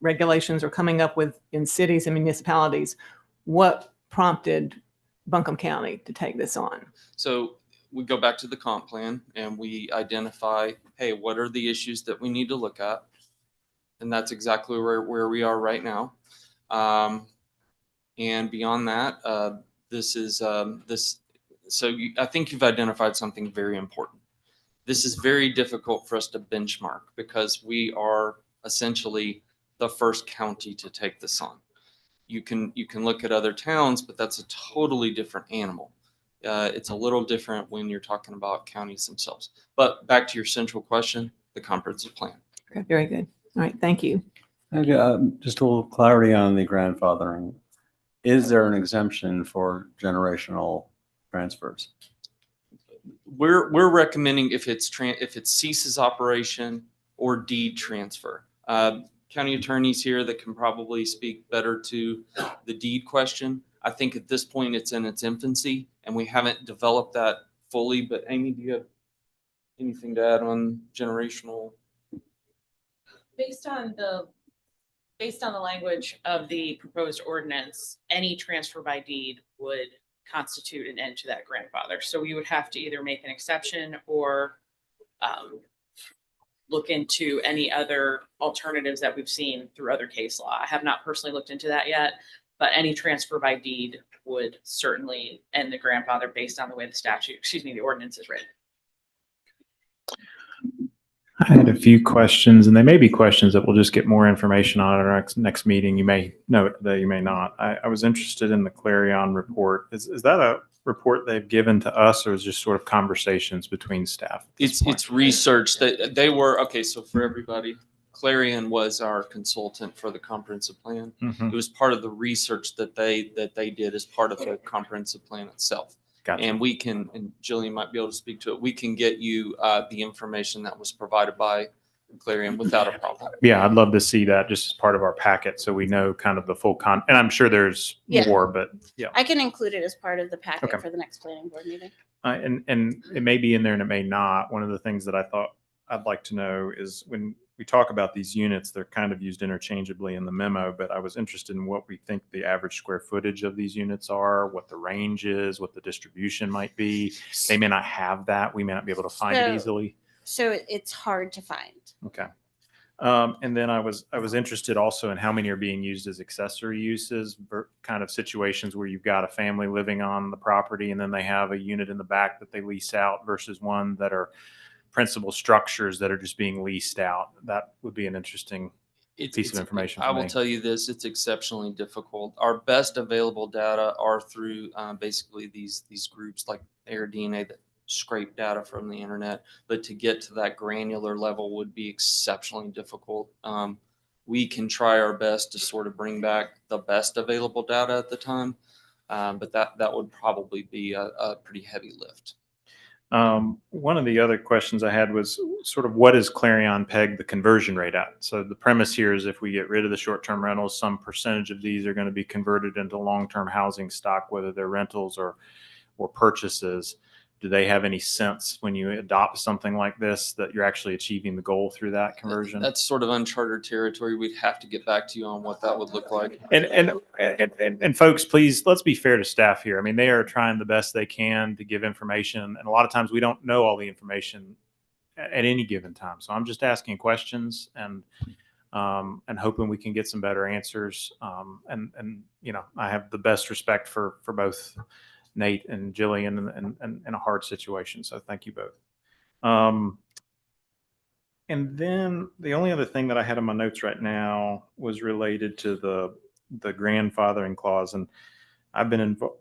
regulations are coming up with in cities and municipalities, what prompted Buncombe County to take this on? So we go back to the comp plan and we identify, hey, what are the issues that we need to look at? And that's exactly where we are right now. And beyond that, I think you've identified something very important. This is very difficult for us to benchmark because we are essentially the first county to take this on. You can look at other towns, but that's a totally different animal. It's a little different when you're talking about counties themselves. But back to your central question, the comprehensive plan. Okay, very good. All right, thank you. Just a little clarity on the grandfathering. Is there an exemption for generational transfers? We're recommending if it ceases operation or deed transfer. County attorneys here that can probably speak better to the deed question. I think at this point it's in its infancy and we haven't developed that fully. But Amy, do you have anything to add on generational? Based on the language of the proposed ordinance, any transfer by deed would constitute an end to that grandfather. So we would have to either make an exception or look into any other alternatives that we've seen through other case law. I have not personally looked into that yet, but any transfer by deed would certainly end the grandfather based on the way the ordinance is written. I had a few questions, and they may be questions that we'll just get more information on at our next meeting. You may know it today, you may not. I was interested in the Clarion report. Is that a report they've given to us, or is it just sort of conversations between staff? It's research that they were, okay, so for everybody, Clarion was our consultant for the comprehensive plan. Mm-hmm. It was part of the research that they did as part of the comprehensive plan itself. Gotcha. And we can, and Jillian might be able to speak to it, we can get you the information that was provided by Clarion without a problem. Yeah, I'd love to see that just as part of our packet so we know kind of the full and I'm sure there's more, but yeah. I can include it as part of the packet Okay. for the next planning board meeting. And it may be in there and it may not. One of the things that I thought I'd like to know is when we talk about these units, they're kind of used interchangeably in the memo, but I was interested in what we think the average square footage of these units are, what the range is, what the distribution might be. They may not have that. We may not be able to find it easily. So it's hard to find. Okay. And then I was interested also in how many are being used as accessory uses, kind of situations where you've got a family living on the property and then they have a unit in the back that they lease out versus one that are principal structures that are just being leased out. That would be an interesting piece of information. I will tell you this, it's exceptionally difficult. Our best available data are through basically these groups like AirDNA that scrape data from the internet, but to get to that granular level would be exceptionally difficult. We can try our best to sort of bring back the best available data at the time, but that would probably be a pretty heavy lift. One of the other questions I had was sort of what is Clarion peg the conversion rate at? So the premise here is if we get rid of the short-term rentals, some percentage of these are going to be converted into long-term housing stock, whether they're rentals or purchases. Do they have any sense when you adopt something like this that you're actually achieving the goal through that conversion? That's sort of uncharted territory. We'd have to get back to you on what that would look like. And folks, please, let's be fair to staff here. I mean, they are trying the best they can to give information. And a lot of times we don't know all the information at any given time. So I'm just asking questions and hoping we can get some better answers. And you know, I have the best respect for both Nate and Jillian and in a hard situation. So thank you both. And then the only other thing that I had in my notes right now was related to the grandfathering clause. And I've been involved,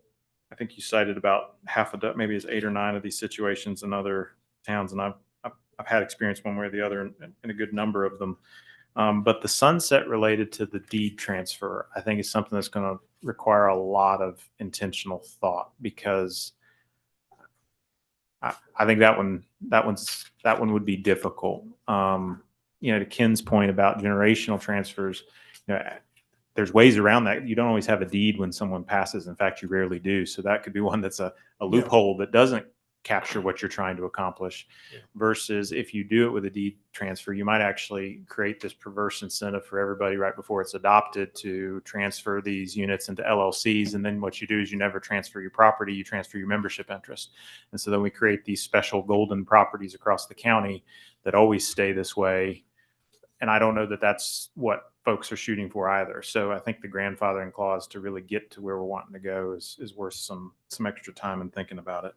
I think you cited about half a dozen, maybe it's 8 or 9 of these situations in other towns. And I've had experience one way or the other in a good number of them. But the sunset related to the deed transfer, I think is something that's going to require a lot of intentional thought, because I think that one would be difficult. You know, to Ken's point about generational transfers, you know, there's ways around that. You don't always have a deed when someone passes. In fact, you rarely do. So that could be one that's a loophole that doesn't capture what you're trying to accomplish. Versus if you do it with a deed transfer, you might actually create this perverse incentive for everybody right before it's adopted to transfer these units into LLCs. And then what you do is you never transfer your property, you transfer your membership interest. And so then we create these special golden properties across the county that always stay this way. And I don't know that that's what folks are shooting for either. So I think the grandfathering clause to really get to where we're wanting to go is worth some extra time and thinking about it.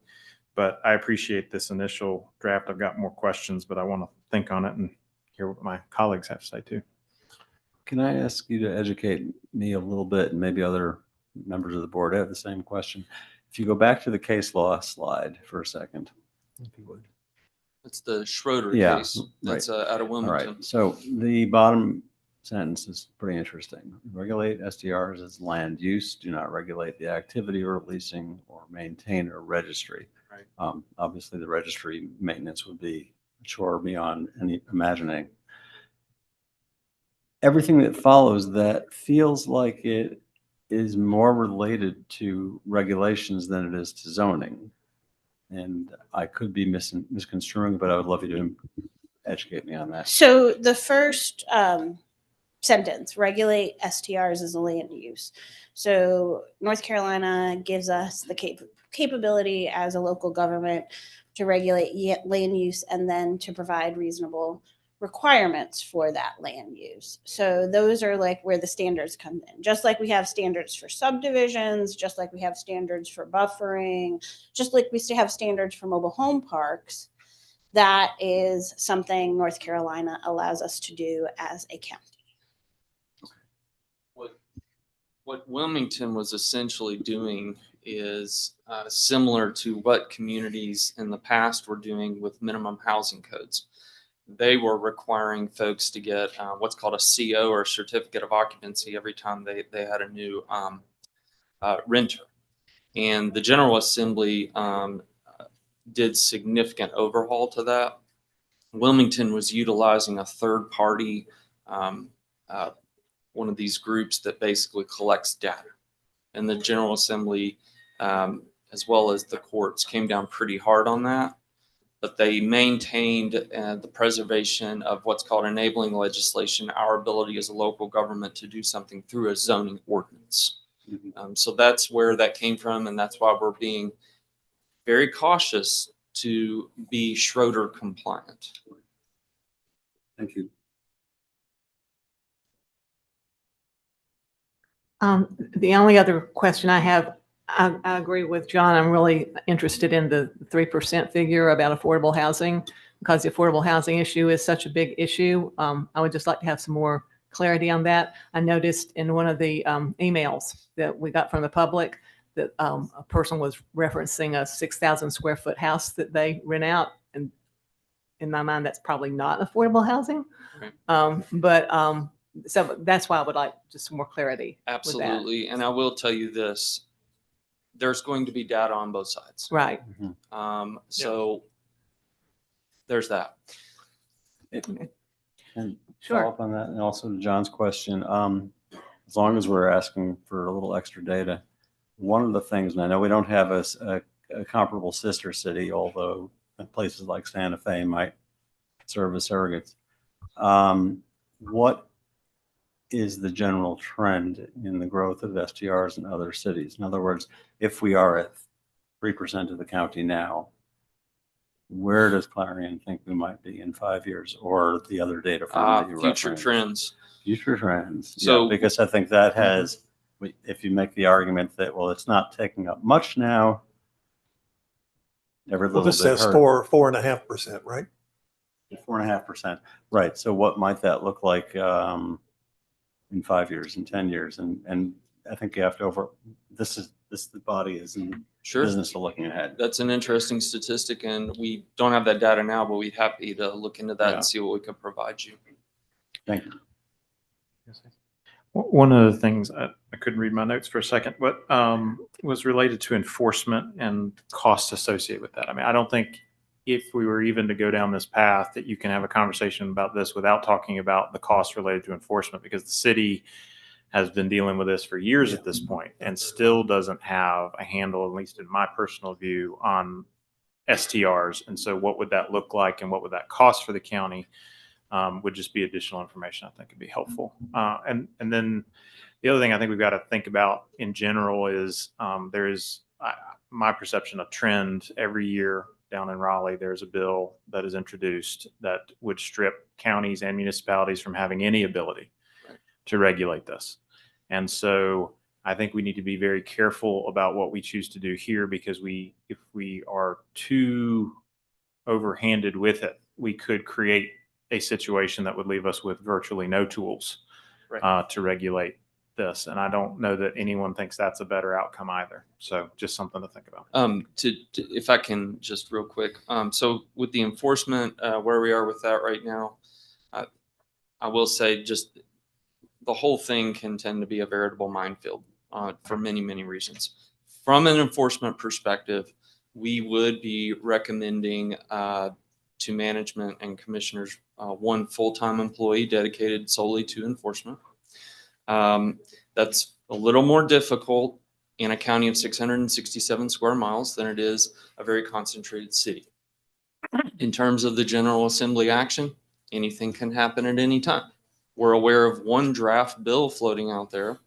But I appreciate this initial draft. I've got more questions, but I want to think on it and hear what my colleagues have to say too. Can I ask you to educate me a little bit, and maybe other members of the board have the same question? If you go back to the case law slide for a second, if you would. It's the Schroeder Yeah, case. That's right. out of All Wilmington. right. So the bottom sentence is pretty interesting. Regulate STRs as land use. Do not regulate the activity or leasing or maintain a registry. Right. Obviously, the registry maintenance would be a chore beyond any imagining. Everything that follows that feels like it is more related to regulations than it is to zoning. And I could be misconstruing, but I would love you to educate me on that. So the first sentence, regulate STRs as a land use. So North Carolina gives us the capability as a local government to regulate land use and then to provide reasonable requirements for that land use. So those are like where the standards come in. Just like we have standards for subdivisions, just like we have standards for buffering, just like we still have standards for mobile home parks. That is something North Carolina allows us to do as a county. What Wilmington was essentially doing is similar to what communities in the past were doing with minimum housing codes. They were requiring folks to get what's called a CO, or certificate of occupancy, every time they had a new renter. And the General Assembly did significant overhaul to that. Wilmington was utilizing a third party, one of these groups that basically collects data. And the General Assembly, as well as the courts, came down pretty hard on that. But they maintained the preservation of what's called enabling legislation, our ability as a local government to do something through a zoning ordinance. So that's where that came from, and that's why we're being very cautious to be Schroeder compliant. Thank you. The only other question I have, I agree with John. I'm really interested in the 3% figure about affordable housing, because the affordable housing issue is such a big issue. I would just like to have some more clarity on that. I noticed in one of the emails that we got from the public that a person was referencing a 6,000 square foot house that they rent out. And in my mind, that's probably not affordable housing. Right. So that's why I would like just some more clarity. with that. Absolutely. And I will tell you this, there's going to be data on both sides. Right. So there's that. And Sure. follow up on that, and also to John's question, as long as we're asking for a little extra data, one of the things, and I know we don't have a comparable sister city, although places like Santa Fe might serve as surrogates. What is the general trend in the growth of STRs in other cities? In other words, if we are at 3% of the county now, where does Clarion think we might be in 5 years, or the other data firm that you Future referenced? trends. Future trends. So- Yeah, because I think that has, if you make the argument that, well, it's not taking up much now, every Well, little this bit says hurts. 4.5%, right? 4.5%. Right. So what might that look like in 5 years, in 10 years? And I think you have to the body is in the Sure. business of looking ahead. That's an interesting statistic, and we don't have that data now, but we'd happy to look into that Yeah. and see what we could provide you. Thank you. One of the things, I couldn't read my notes for a second, but was related to enforcement and costs associated with that. I mean, I don't think if we were even to go down this path that you can have a conversation about this without talking about the costs related to enforcement, because the city has been dealing with this for years at this point and still doesn't have a handle, at least in my personal view, on STRs. And so what would that look like and what would that cost for the county? Would just be additional information I think would be helpful. And then the other thing I think we've got to think about in general is there is my perception of trend every year down in Raleigh. There's a bill that is introduced that would strip counties and municipalities from having any ability to regulate this. And so I think we need to be very careful about what we choose to do here, because if we are too overhanded with it, we could create a situation that would leave us with virtually no tools to regulate this. And I don't know that anyone thinks that's a better outcome either. So just something to think about. If I can just real quick. So with the enforcement, where we are with that right now, I will say just the whole thing can tend to be a veritable minefield for many, many reasons. From an enforcement perspective, we would be recommending to management and commissioners one full-time employee dedicated solely to enforcement. That's a little more difficult in a county of 667 square miles than it is a very concentrated city. In terms of the General Assembly action, anything can happen at any time. We're aware of one draft bill floating out there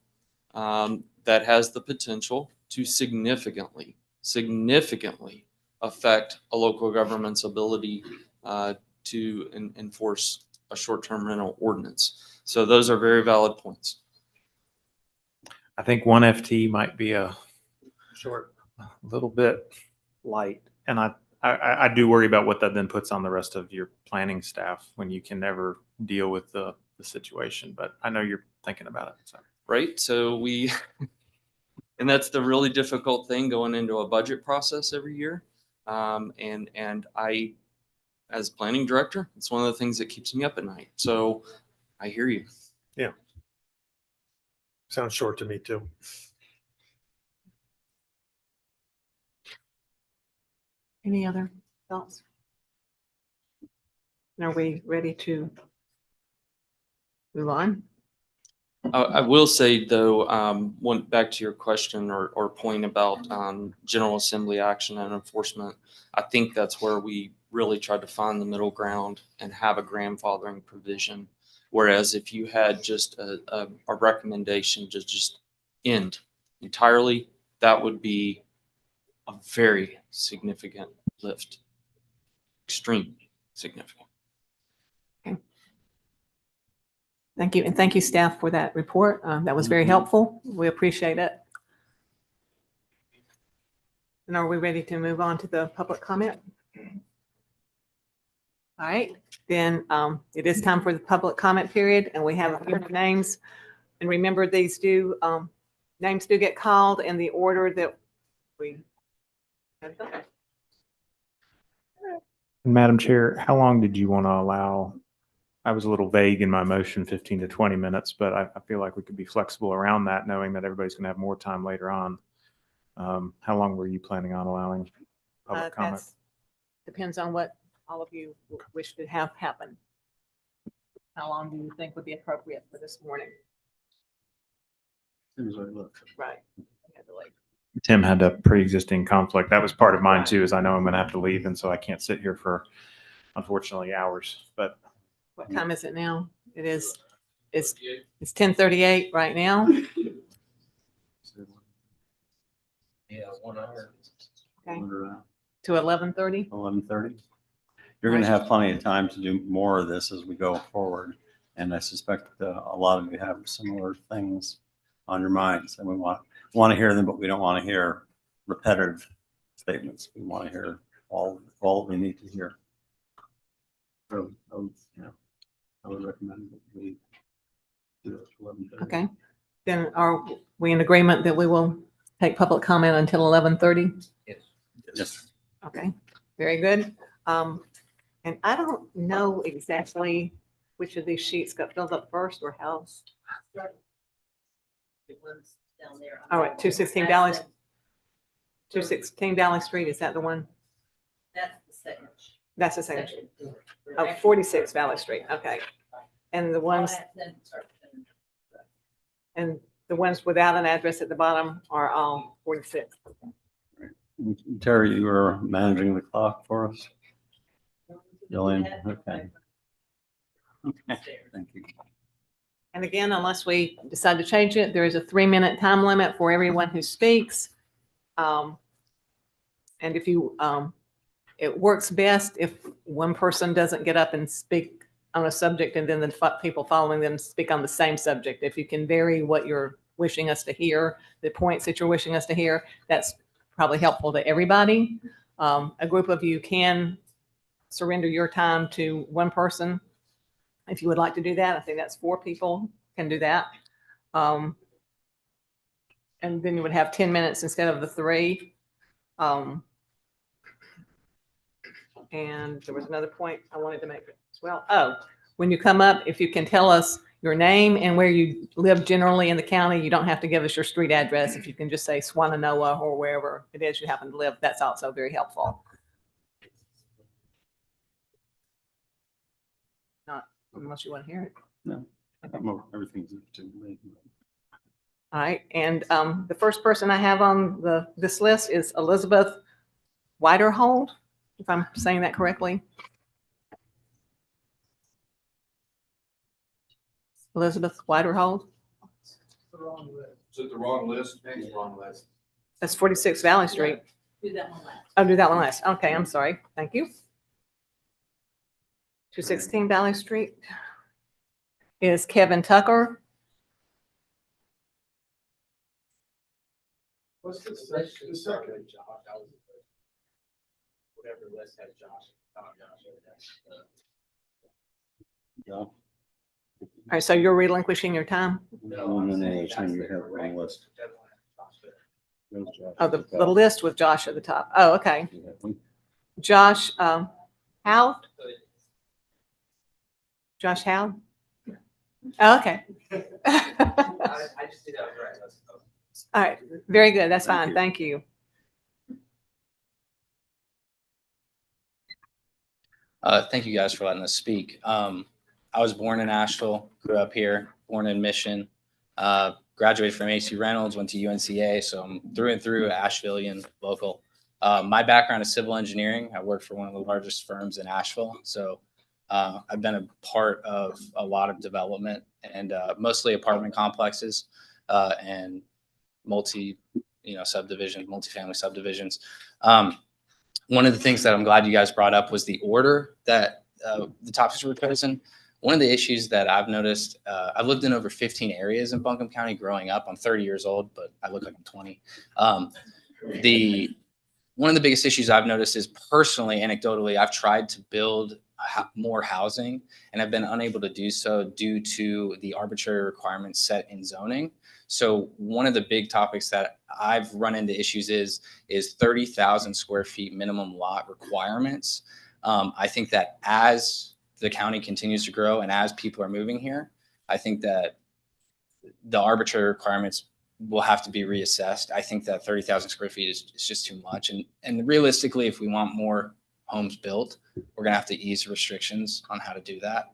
that has the potential to significantly affect a local government's ability to enforce a short-term rental ordinance. So those are very valid points. I think one FT might be a little bit light. And I do worry about what that then puts on the rest of your planning staff when you can never deal with the situation. But I know you're thinking about it. So. Right. So and that's the really difficult thing going into a budget process every year. And I, as planning director, it's one of the things that keeps me up at night. So I hear you. Yeah. Sounds short to me too. Any other thoughts? Are we ready to move on? I will say though, back to your question or point about General Assembly action and enforcement, I think that's where we really tried to find the middle ground and have a grandfathering provision. Whereas if you had just a recommendation to just end entirely, that would be a very significant lift, extremely significant. Okay. Thank you. And thank you, staff, for that report. That was very helpful. We appreciate it. And are we ready to move on to the public comment? All right, then it is time for the public comment period, and we have a few names. And remember, these do names do get called in the order that we. Madam Chair, how long did you want to allow? I was a little vague in my motion, 15 to 20 minutes, but I feel like we could be flexible around that, knowing that everybody's going to have more time later on. How long were you planning on allowing public comment? That's- Depends on what all of you wish to have happen. How long do you think would be appropriate for this morning? Seems like, look. Right. Tim had a pre-existing conflict. That was part of mine too, is I know I'm going to have to leave, and so I can't sit here for, unfortunately, hours. But What time is it now? It's 10:38 right now. Yeah, 1 hour. Okay. Around To 11:30. 11:30. You're going to have plenty of time to do more of this as we go forward. And I suspect a lot of you have similar things on your minds, and we want to hear them, but we don't want to hear repetitive statements. We want to hear all we need to hear. So, I would recommend that we do it to 11:30. Okay. Then are we in agreement that we will take public comment until 11:30? Yes. Okay, very good. And I don't know exactly which of these sheets got filled up first or how. The ones down there. All right, 216 Valley, 216 Valley Street, is that the one? That's the second. That's the second. Oh, 46 Valley Street, okay. And the ones, and the ones without an address at the bottom are all 46. Terry, you were managing the clock for us. Jillian, okay. Okay, thank you. And again, unless we decide to change it, there is a 3-minute time limit for everyone who speaks. And if you, it works best if one person doesn't get up and speak on a subject and then the people following them speak on the same subject. If you can vary what you're wishing us to hear, the points that you're wishing us to hear, that's probably helpful to everybody. A group of you can surrender your time to one person if you would like to do that. I think that's 4 people can do that. And then you would have 10 minutes instead of the 3. And there was another point I wanted to make as well. Oh, when you come up, if you can tell us your name and where you live generally in the county, you don't have to give us your street address. If you can just say Swananoa or wherever it is you happen to live, that's also very helpful. Not unless you want to hear it. No, everything's to me. All right. And the first person I have on this list is Elizabeth Widerhold, if I'm saying that correctly. Elizabeth Widerhold. Is it the wrong list? Maybe the wrong list. That's 46 Valley Street. Do that one last. Oh, do that one last. Okay, I'm sorry. Thank you. 216 Valley Street is Kevin Tucker. What's the second? Whatever list has Josh. Yeah. All right, so you're relinquishing your time? No, it's on your wrong list. Oh, the list with Josh at the top. Oh, okay. Josh, Howe? Josh Howe? Oh, okay. I just did that right. All right, very good. That's fine. Thank you. Thank you guys for letting us speak. I was born in Asheville, grew up here, born in Mission, graduated from AC Reynolds, went to UNCA, so I'm through and through Ashevillean local. My background is civil engineering. I worked for one of the largest firms in Asheville, so I've been a part of a lot of development and mostly apartment complexes and multifamily subdivisions. One of the things that I'm glad you guys brought up was the order that the topics were chosen. One of the issues that I've noticed, I've lived in over 15 areas in Buncombe County growing up. I'm 30 years old, but I look like I'm 20. One of the biggest issues I've noticed is personally, anecdotally, I've tried to build more housing and have been unable to do so due to the arbitrary requirements set in zoning. So one of the big topics that I've run into issues is 30,000 square feet minimum lot requirements. I think that as the county continues to grow and as people are moving here, I think that the arbitrary requirements will have to be reassessed. I think that 30,000 square feet is just too much. And realistically, if we want more homes built, we're gonna have to ease restrictions on how to do that.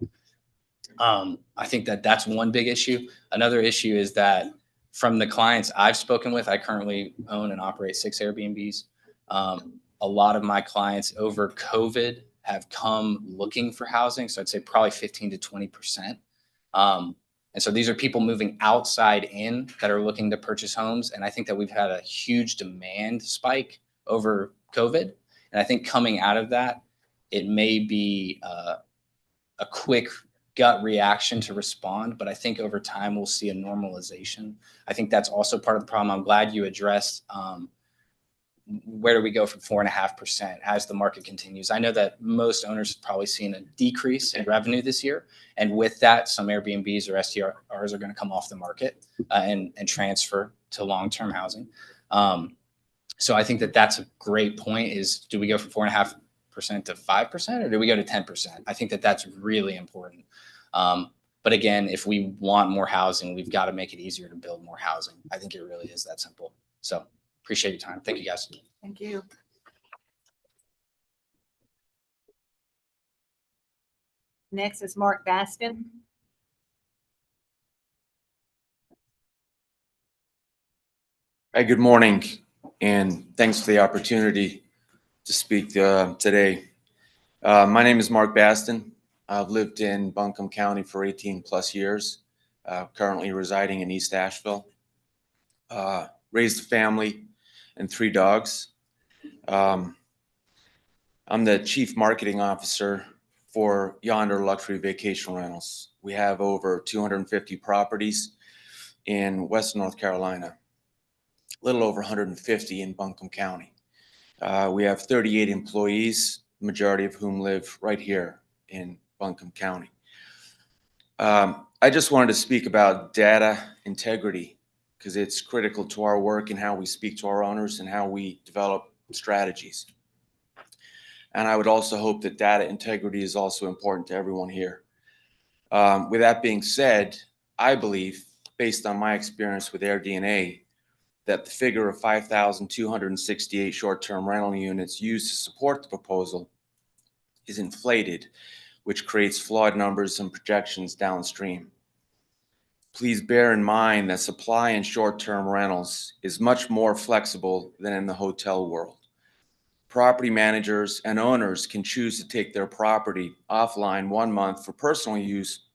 I think that that's one big issue. Another issue is that from the clients I've spoken with, I currently own and operate 6 Airbnbs. A lot of my clients over COVID have come looking for housing. So I'd say probably 15 to 20%. And so these are people moving outside in that are looking to purchase homes. And I think that we've had a huge demand spike over COVID. And I think coming out of that, it may be a quick gut reaction to respond, but I think over time we'll see a normalization. I think that's also part of the problem. I'm glad you addressed where do we go from 4.5% as the market continues. I know that most owners have probably seen a decrease in revenue this year, and with that, some Airbnbs or STRs are going to come off the market and transfer to long-term housing. So I think that that's a great point. Is do we go from 4.5% to 5%, or do we go to 10%? I think that that's really important. But again, if we want more housing, we've got to make it easier to build more housing. I think it really is that simple. So appreciate your time. Thank you, guys. Thank you. Next is Mark Baskin. Hi, good morning, and thanks for the opportunity to speak today. My name is Mark Baston. I've lived in Buncombe County for 18 plus years, currently residing in East Asheville. Raised a family and 3 dogs. I'm the Chief Marketing Officer for Yonder Luxury Vacation Rentals. We have over 250 properties in Western North Carolina, a little over 150 in Buncombe County. We have 38 employees, majority of whom live right here in Buncombe County. I just wanted to speak about data integrity because it's critical to our work and how we speak to our owners and how we develop strategies. And I would also hope that data integrity is also important to everyone here. With that being said, I believe, based on my experience with AirDNA, that the figure of 5,268 short-term rental units used to support the proposal is inflated, which creates flawed numbers and projections downstream. Please bear in mind that supply in short-term rentals is much more flexible than in the hotel world. Property managers and owners can choose to take their property offline 1 month for personal use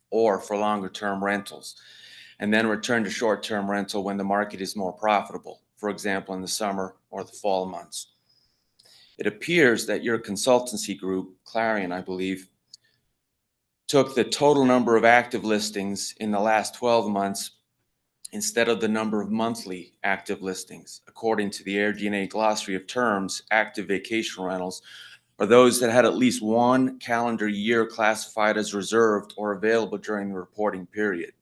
or for longer-term rentals, and then return to short-term rental when the market is more profitable, for example, in the summer or the fall months. It appears that your consultancy group, Clarion, I believe, took the total number of active listings in the last 12 months instead of the number of monthly active listings. According to the AirDNA glossary of terms, active vacation rentals are those that had at least 1 calendar year classified as reserved or available during the reporting period.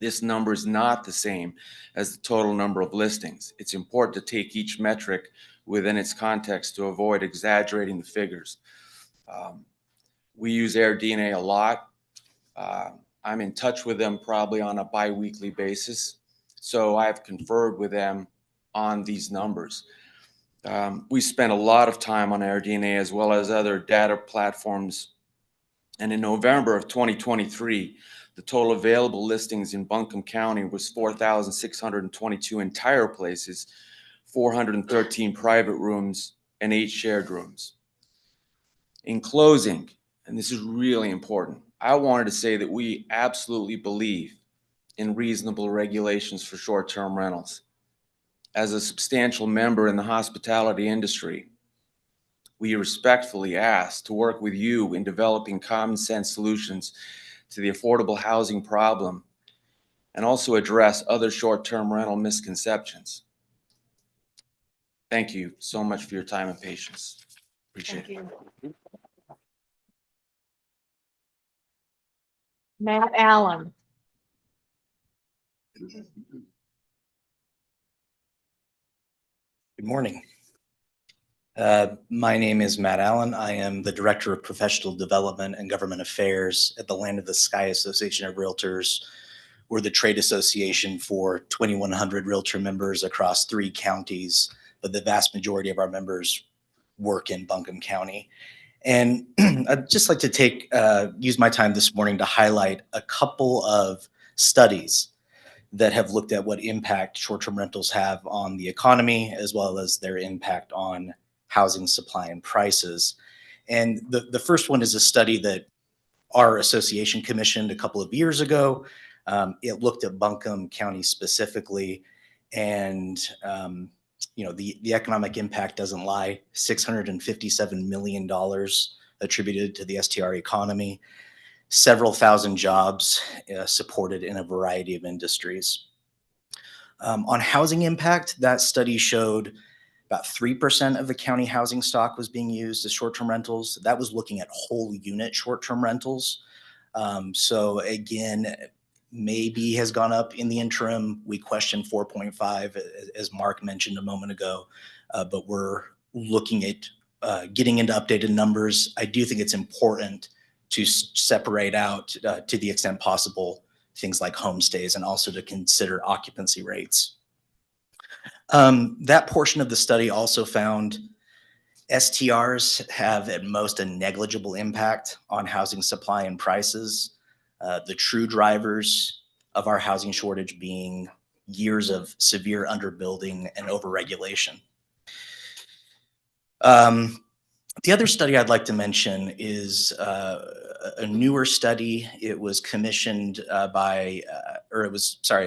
This number is not the same as the total number of listings. It's important to take each metric within its context to avoid exaggerating the figures. We use AirDNA a lot. I'm in touch with them probably on a bi-weekly basis, so I've conferred with them on these numbers. We spent a lot of time on AirDNA as well as other data platforms, and in November of 2023, the total available listings in Buncombe County was 4,622 entire places, 413 private rooms, and 8 shared rooms. In closing, and this is really important, I wanted to say that we absolutely believe in reasonable regulations for short-term rentals. As a substantial member in the hospitality industry, we respectfully ask to work with you in developing common sense solutions to the affordable housing problem and also address other short-term rental misconceptions. Thank you so much for your time and patience. Appreciate it. Thank you. Matt Allen. Good morning. My name is Matt Allen. I am the Director of Professional Development and Government Affairs at the Land of the Sky Association of Realtors. We're the trade association for 2,100 realtor members across 3 counties, but the vast majority of our members work in Buncombe County. And I'd just like to use my time this morning to highlight a couple of studies that have looked at what impact short-term rentals have on the economy, as well as their impact on housing supply and prices. And the first one is a study that our association commissioned a couple of years ago. It looked at Buncombe County specifically, and the economic impact doesn't lie. $657 million attributed to the STR economy, several thousand jobs supported in a variety of industries. On housing impact, that study showed about 3% of the county housing stock was being used as short-term rentals. That was looking at whole unit short-term rentals. So again, maybe has gone up in the interim. We questioned 4.5, as Mark mentioned a moment ago, but we're looking at getting into updated numbers. I do think it's important to separate out, to the extent possible, things like homestays, and also to consider occupancy rates. That portion of the study also found STRs have at most a negligible impact on housing supply and prices. The true drivers of our housing shortage being years of severe underbuilding and overregulation. The other study I'd like to mention is a newer study. It was commissioned it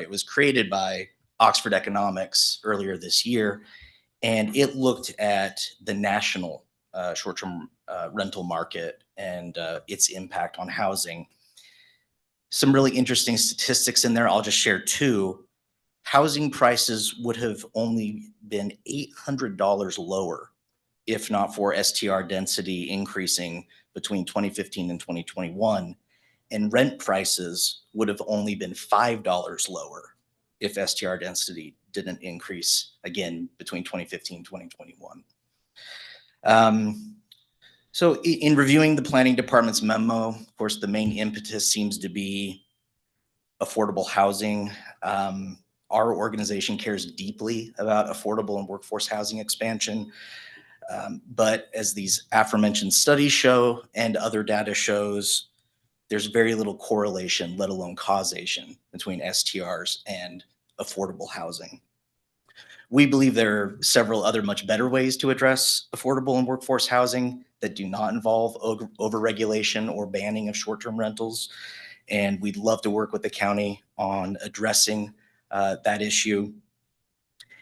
was created by Oxford Economics earlier this year, and it looked at the national short-term rental market and its impact on housing. Some really interesting statistics in there. I'll just share 2. Housing prices would have only been $800 lower if not for STR density increasing between 2015 and 2021, and rent prices would have only been $5 lower if STR density didn't increase again between 2015 and 2021. So in reviewing the planning department's memo, of course, the main impetus seems to be affordable housing. Our organization cares deeply about affordable and workforce housing expansion. But as these aforementioned studies show and other data shows, there's very little correlation, let alone causation, between STRs and affordable housing. We believe there are several other much better ways to address affordable and workforce housing that do not involve overregulation or banning of short-term rentals. And we'd love to work with the county on addressing that issue.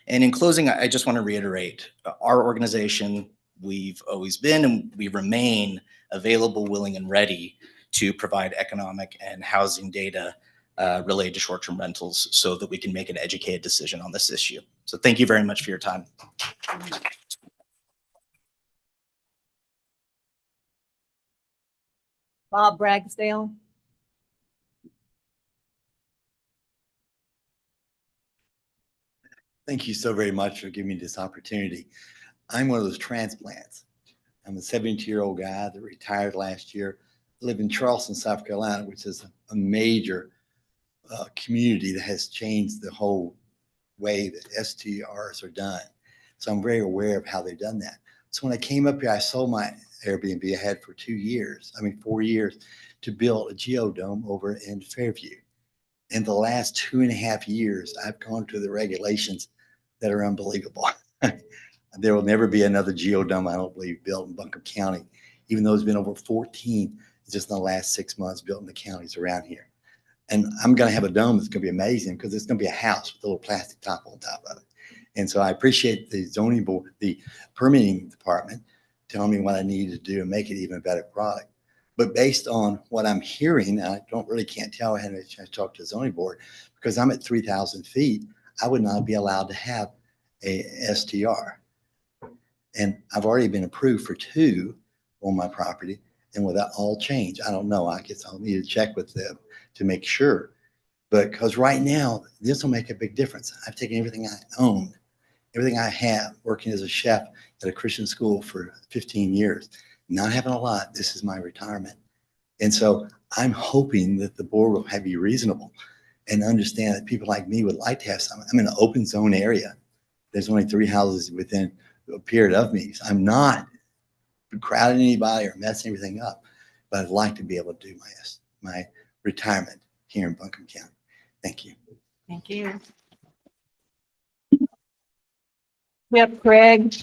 And in closing, I just want to reiterate, our organization, we've always been and we remain available, willing, and ready to provide economic and housing data related to short-term rentals so that we can make an educated decision on this issue. So thank you very much for your time. Bob Ragsdale. Thank you so very much for giving me this opportunity. I'm one of those transplants. I'm a 72-year-old guy that retired last year. I live in Charleston, South Carolina, which is a major community that has changed the whole way that STRs are done. So I'm very aware of how they've done that. So when I came up here, I sold my Airbnb I had for 4 years, to build a geodome over in Fairview. In the last 2.5 years, I've gone through the regulations that are unbelievable. There will never be another geodome, I don't believe, built in Buncombe County, even though there's been over 14 just in the last 6 months built in the counties around here. And I'm going to have a dome that's going to be amazing because it's going to be a house with a little plastic top on top of it. And so I appreciate the zoning board, the permitting department telling me what I need to do and make it even a better product. But based on what I'm hearing, I can't tell, I had a chance to talk to the zoning board, because I'm at 3,000 feet, I would not be allowed to have a STR. And I've already been approved for 2 on my property, and will that all change? I don't know. I guess I'll need to check with them to make sure. But because right now, this will make a big difference. I've taken everything I own, everything I have, working as a chef at a Christian school for 15 years, not having a lot. This is my retirement. And so I'm hoping that the board will have you reasonable and understand that people like me would like to have some. I'm in an open zone area. There's only 3 houses within a period of me. So I'm not crowding anybody or messing everything up, but I'd like to be able to do my retirement here in Buncombe County. Thank you. Thank you. Chip Craig.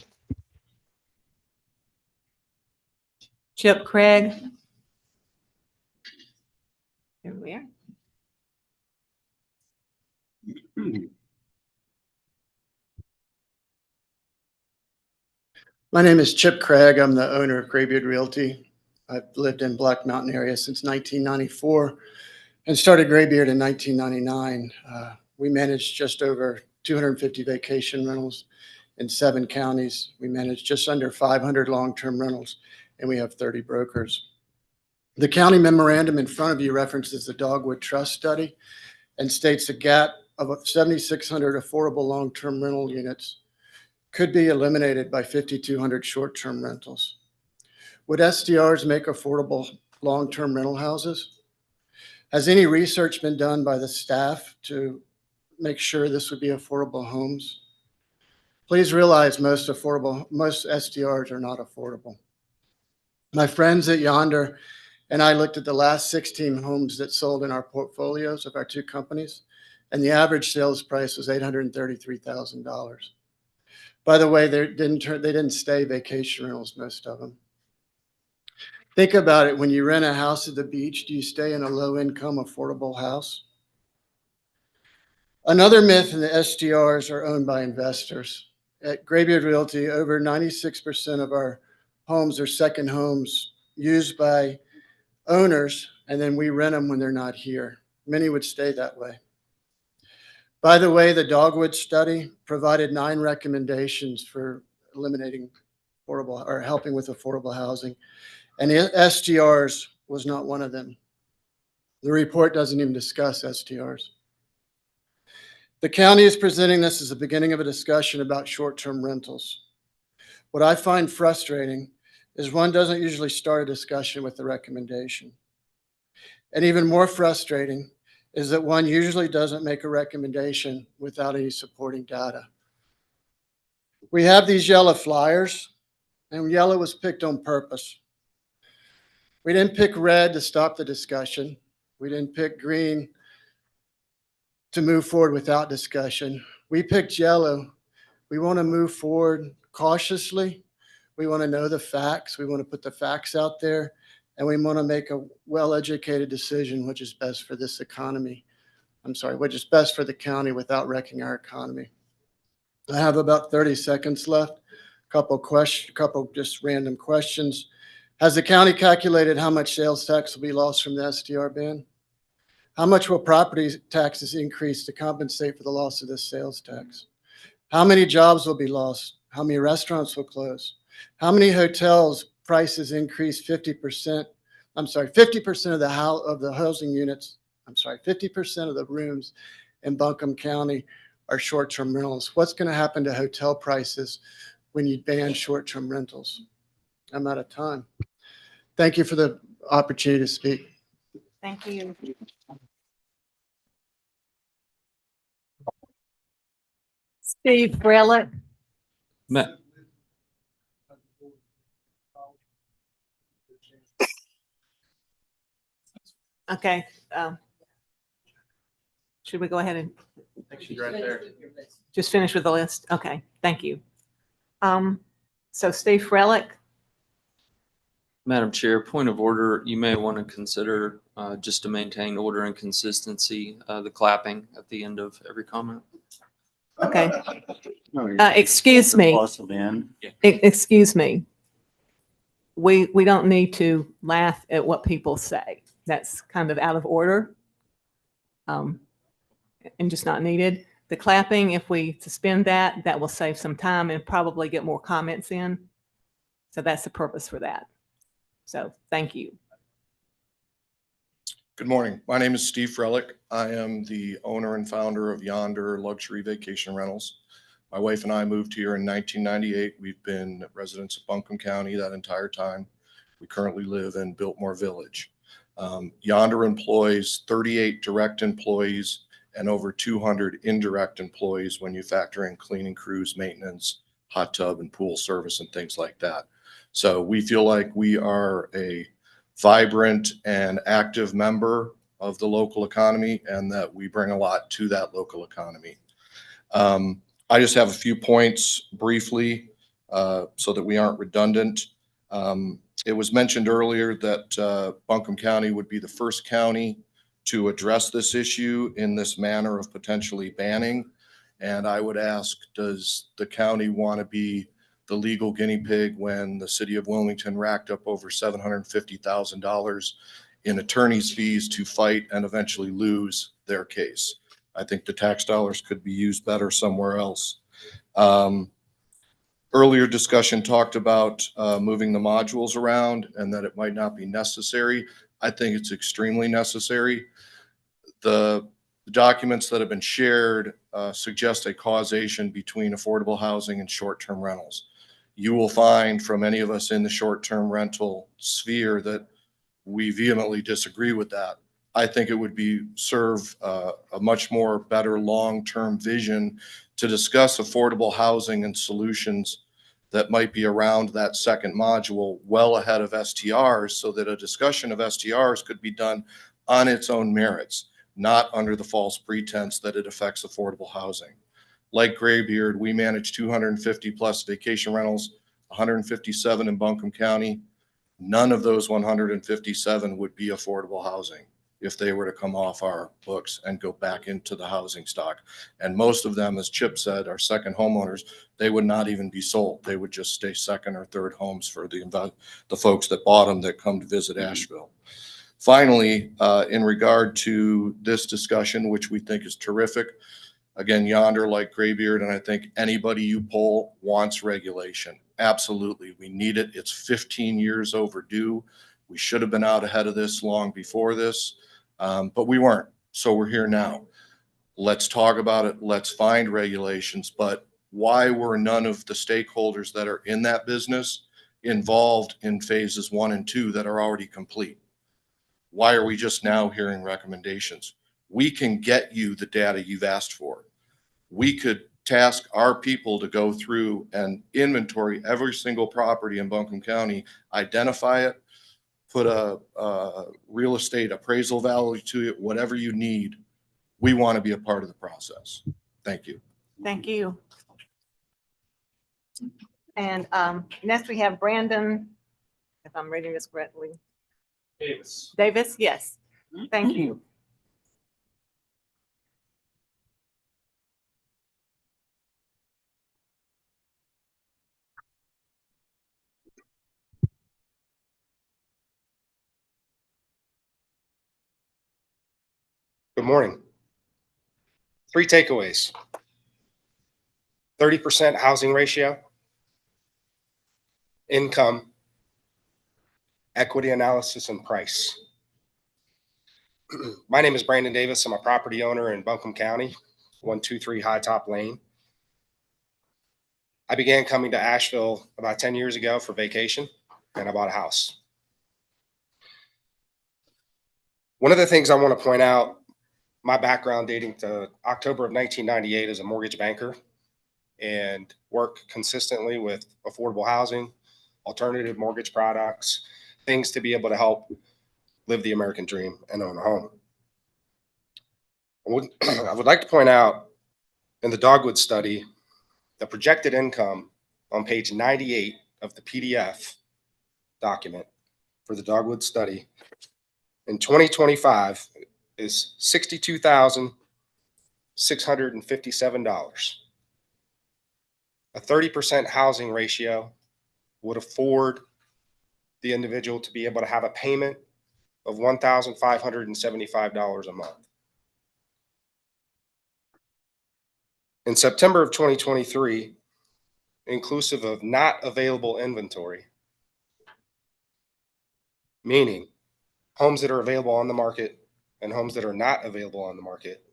Chip Craig. Here we are. My name is Chip Craig. I'm the owner of Graybeard Realty. I've lived in Black Mountain area since 1994 and started Graybeard in 1999. We manage just over 250 vacation rentals in 7 counties. We manage just under 500 long-term rentals, and we have 30 brokers. The county memorandum in front of you references the Dogwood Trust study and states a gap of 7,600 affordable long-term rental units could be eliminated by 5,200 short-term rentals. Would SDRs make affordable long-term rental houses? Has any research been done by the staff to make sure this would be affordable homes? Please realize most SDRs are not affordable. My friends at Yonder and I looked at the last 16 homes that sold in our portfolios of our 2 companies, and the average sales price was $833,000. By the way, they didn't stay vacation rentals, most of them. Think about it. When you rent a house at the beach, do you stay in a low-income, affordable house? Another myth in the SDRs are owned by investors. At Graybeard Realty, over 96% of our homes are second homes used by owners, and then we rent them when they're not here. Many would stay that way. By the way, the Dogwood study provided 9 recommendations for eliminating affordable or helping with affordable housing, and the STRs was not one of them. The report doesn't even discuss STRs. The county is presenting this as the beginning of a discussion about short-term rentals. What I find frustrating is one doesn't usually start a discussion with the recommendation. And even more frustrating is that one usually doesn't make a recommendation without any supporting data. We have these yellow flyers, and yellow was picked on purpose. We didn't pick red to stop the discussion. We didn't pick green to move forward without discussion. We picked yellow. We want to move forward cautiously. We want to know the facts. We want to put the facts out there. And we want to make a well-educated decision, which is best for this economy. Which is best for the county without wrecking our economy. I have about 30 seconds left. Couple just random questions. Has the county calculated how much sales tax will be lost from the STR ban? How much will property taxes increase to compensate for the loss of this sales tax? How many jobs will be lost? How many restaurants will close? How many hotels prices increase 50%? 50% of the housing units. 50% of the rooms in Buncombe County are short-term rentals. What's going to happen to hotel prices when you ban short-term rentals? I'm out of time. Thank you for the opportunity to speak. Thank you. Steve Frelick. Okay. Should we go ahead and Right there. just finish with the list? Okay, thank you. So Steve Frelick. Madam Chair, point of order, you may want to consider, just to maintain order and consistency, the clapping at the end of every comment. Okay. Excuse me. Excuse me. We don't need to laugh at what people say. That's kind of out of order, and just not needed. The clapping, if we suspend that, that will save some time and probably get more comments in. So that's the purpose for that. So thank you. Good morning. My name is Steve Frelick. I am the owner and founder of Yonder Luxury Vacation Rentals. My wife and I moved here in 1998. We've been residents of Buncombe County that entire time. We currently live in Biltmore Village. Yonder employs 38 direct employees and over 200 indirect employees when you factor in cleaning crews, maintenance, hot tub and pool service and things like that. So we feel like we are a vibrant and active member of the local economy and that we bring a lot to that local economy. I just have a few points briefly so that we aren't redundant. It was mentioned earlier that Buncombe County would be the first county to address this issue in this manner of potentially banning. And I would ask, does the county want to be the legal guinea pig when the city of Wilmington racked up over $750,000 in attorney's fees to fight and eventually lose their case? I think the tax dollars could be used better somewhere else. Earlier discussion talked about moving the modules around and that it might not be necessary. I think it's extremely necessary. The documents that have been shared suggest a causation between affordable housing and short-term rentals. You will find from any of us in the short-term rental sphere that we vehemently disagree with that. I think it would serve a much more better long-term vision to discuss affordable housing and solutions that might be around that second module well ahead of STRs, so that a discussion of STRs could be done on its own merits, not under the false pretense that it affects affordable housing. Like Graybeard, we manage 250 plus vacation rentals, 157 in Buncombe County. None of those 157 would be affordable housing if they were to come off our books and go back into the housing stock. And most of them, as Chip said, are second homeowners. They would not even be sold. They would just stay second or third homes for the folks that bought them that come to visit Asheville. Finally, in regard to this discussion, which we think is terrific, again, Yonder, like Graybeard, and I think anybody you poll wants regulation. Absolutely. We need it. It's 15 years overdue. We should have been out ahead of this long before this, but we weren't. So we're here now. Let's talk about it. Let's find regulations. But why were none of the stakeholders that are in that business involved in phases 1 and 2 that are already complete? Why are we just now hearing recommendations? We can get you the data you've asked for. We could task our people to go through and inventory every single property in Buncombe County, identify it, put a real estate appraisal value to it, whatever you need. We want to be a part of the process. Thank you. Thank you. And next we have Brandon, if I'm reading this correctly. Davis, yes. Thank you. Good morning. 3 takeaways. 30% housing ratio, income, equity analysis, and price. My name is Brandon Davis. I'm a property owner in Buncombe County, 123 High Top Lane. I began coming to Asheville about 10 years ago for vacation, and I bought a house. One of the things I want to point out, my background dating to October of 1998 as a mortgage banker, and work consistently with affordable housing, alternative mortgage products, things to be able to help live the American dream and own a home. I would like to point out in the Dogwood study, the projected income on page 98 of the PDF document for the Dogwood study in 2025 is $62,657. A 30% housing ratio would afford the individual to be able to have a payment of $1,575 a month. In September of 2023, inclusive of not available inventory, meaning homes that are available on the market and homes that are not available on the market.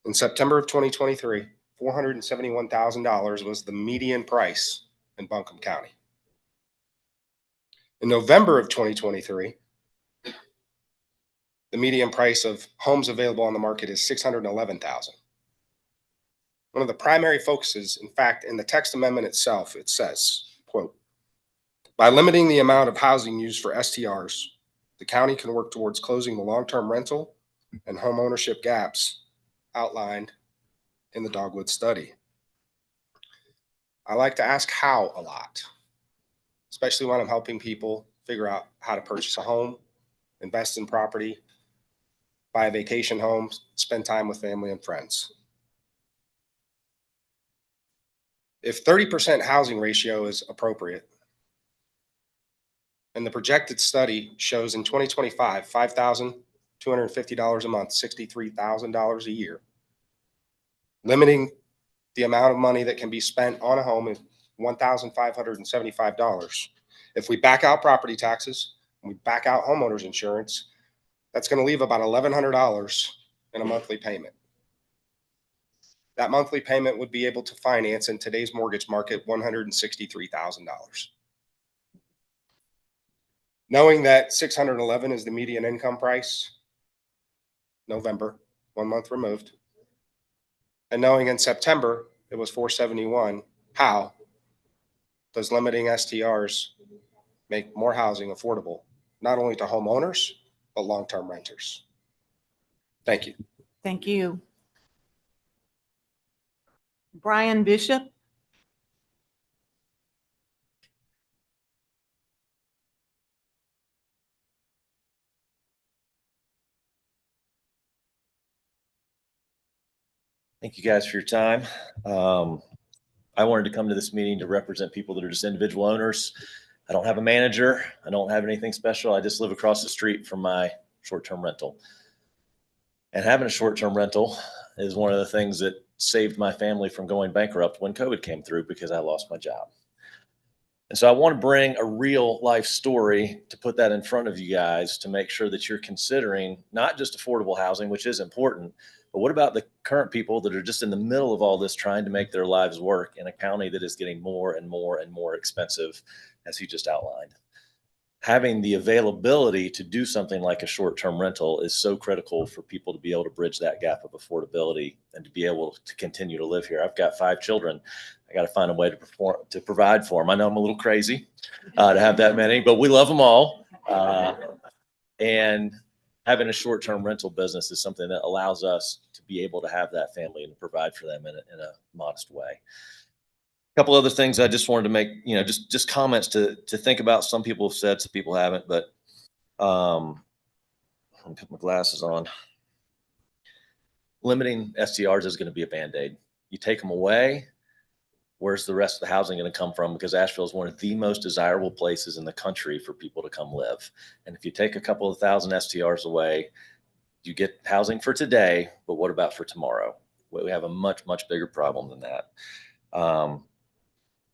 In September of 2023, $471,000 was the median price in Buncombe County. In November of 2023, the median price of homes available on the market is $611,000. One of the primary focuses, in fact, in the text amendment itself, it says, quote, by limiting the amount of housing used for STRs, the county can work towards closing the long-term rental and home ownership gaps outlined in the Dogwood study. I like to ask how a lot, especially when I'm helping people figure out how to purchase a home, invest in property, buy a vacation home, spend time with family and friends. If 30% housing ratio is appropriate, and the projected study shows in 2025, $5,250 a month, $63,000 a year, limiting the amount of money that can be spent on a home is $1,575. If we back out property taxes, and we back out homeowners insurance, that's going to leave about $1,100 in a monthly payment. That monthly payment would be able to finance in today's mortgage market $163,000. Knowing that 611 is the median income price, November, 1 month removed, and knowing in September it was 471, how does limiting STRs make more housing affordable, not only to homeowners, but long-term renters? Thank you. Thank you. Brian Bishop. Thank you guys for your time. I wanted to come to this meeting to represent people that are just individual owners. I don't have a manager. I don't have anything special. I just live across the street from my short-term rental. And having a short-term rental is one of the things that saved my family from going bankrupt when COVID came through because I lost my job. And so I want to bring a real life story to put that in front of you guys to make sure that you're considering not just affordable housing, which is important, but what about the current people that are just in the middle of all this trying to make their lives work in a county that is getting more and more and more expensive, as he just outlined? Having the availability to do something like a short-term rental is so critical for people to be able to bridge that gap of affordability and to be able to continue to live here. I've got 5 children. I got to find a way to provide for them. I know I'm a little crazy to have that many, but we love them all. And having a short-term rental business is something that allows us to be able to have that family and provide for them in a modest way. A couple other things I just wanted to make, just comments to think about. Some people have said, some people haven't, but let me put my glasses on. Limiting STRs is going to be a Band-Aid. You take them away, where's the rest of the housing going to come from? Because Asheville is one of the most desirable places in the country for people to come live. And if you take a couple of thousand STRs away, you get housing for today, but what about for tomorrow? We have a much, much bigger problem than that.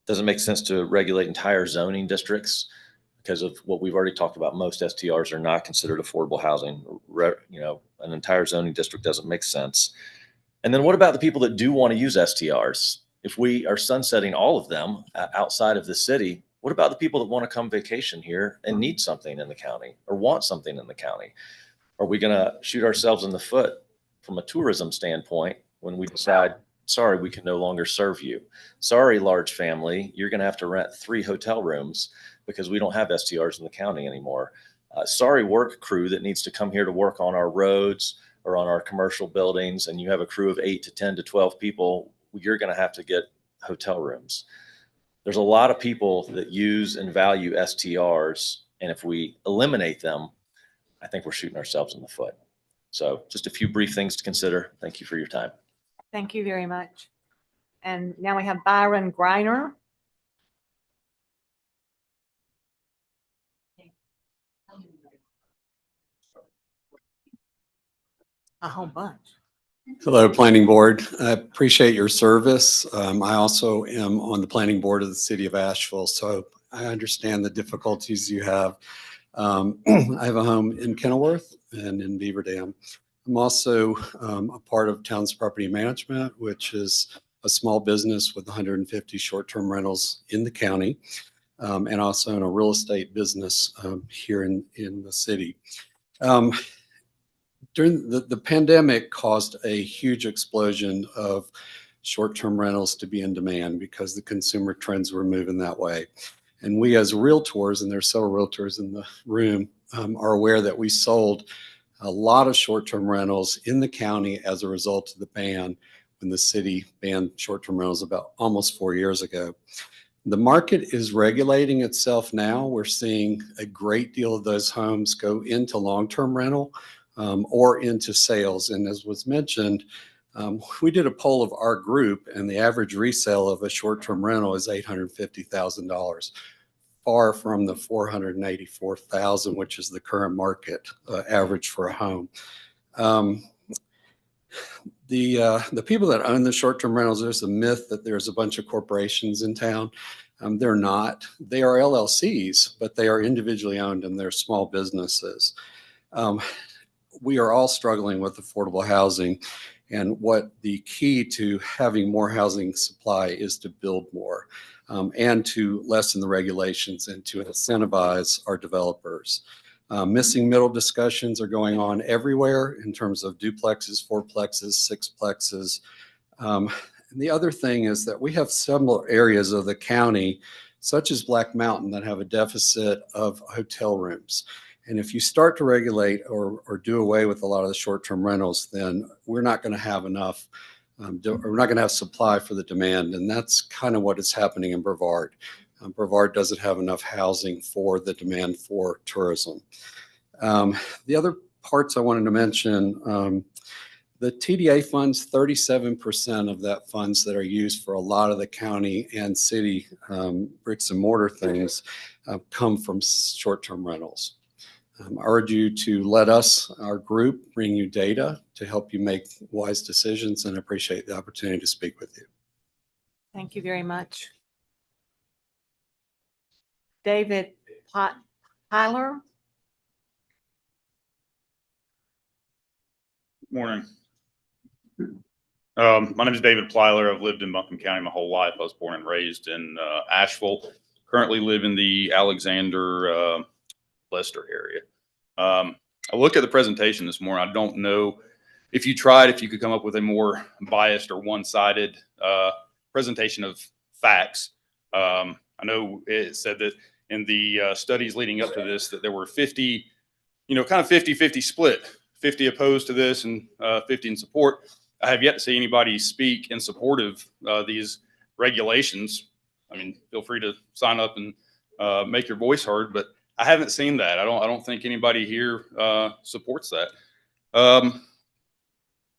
Doesn't make sense to regulate entire zoning districts because of what we've already talked about. Most STRs are not considered affordable housing. An entire zoning district doesn't make sense. And then what about the people that do want to use STRs? If we are sunsetting all of them outside of the city, what about the people that want to come vacation here and need something in the county or want something in the county? Are we going to shoot ourselves in the foot from a tourism standpoint when we decide, sorry, we can no longer serve you? Sorry, large family, you're going to have to rent 3 hotel rooms because we don't have STRs in the county anymore. Sorry, work crew that needs to come here to work on our roads or on our commercial buildings, and you have a crew of 8 to 10 to 12 people, you're going to have to get hotel rooms. There's a lot of people that use and value STRs, and if we eliminate them, I think we're shooting ourselves in the foot. So just a few brief things to consider. Thank you for your time. Thank you very much. And now we have Byron Greiner. A whole bunch. Hello, Planning Board. I appreciate your service. I also am on the Planning Board of the City of Asheville, so I understand the difficulties you have I have a home in Kenilworth and in Beaver Dam. I'm also a part of Towns Property Management, which is a small business with 150 short-term rentals in the county, and also in a real estate business here in the city. During the pandemic caused a huge explosion of short-term rentals to be in demand because the consumer trends were moving that way. And we as realtors, and there's several realtors in the room, are aware that we sold a lot of short-term rentals in the county as a result of the ban when the city banned short-term rentals about almost 4 years ago. The market is regulating itself now. We're seeing a great deal of those homes go into long-term rental or into sales. And as was mentioned, we did a poll of our group, and the average resale of a short-term rental is $850,000, far from the $484,000, which is the current market average for a home. The people that own the short-term rentals, there's a myth that there's a bunch of corporations in town. They're not. They are LLCs, but they are individually owned and they're small businesses. We are all struggling with affordable housing, and what the key to having more housing supply is to build more and to lessen the regulations and to incentivize our developers. Missing middle discussions are going on everywhere in terms of duplexes, fourplexes, sixplexes. And the other thing is that we have several areas of the county, such as Black Mountain, that have a deficit of hotel rooms. And if you start to regulate or do away with a lot of the short-term rentals, then we're not going to have enough, we're not going to have supply for the demand. And that's kind of what is happening in Brevard. Brevard doesn't have enough housing for the demand for tourism. The other parts I wanted to mention, the TDA funds, 37% of that funds that are used for a lot of the county and city bricks and mortar things come from short-term rentals. I urge you to let us, our group, bring you data to help you make wise decisions, and appreciate the opportunity to speak with you. Thank you very much. David Tyler. Morning. My name is David Plyler. I've lived in Buncombe County my whole life. I was born and raised in Asheville. Currently live in the Alexander Leicester area. I look at the presentation this morning. I don't know if you could come up with a more biased or one-sided presentation of facts. I know it said that in the studies leading up to this, that there were 50, kind of 50-50 split, 50 opposed to this and 50 in support. I have yet to see anybody speak in support of these regulations. I mean, feel free to sign up and make your voice heard, but I haven't seen that. I don't think anybody here supports that.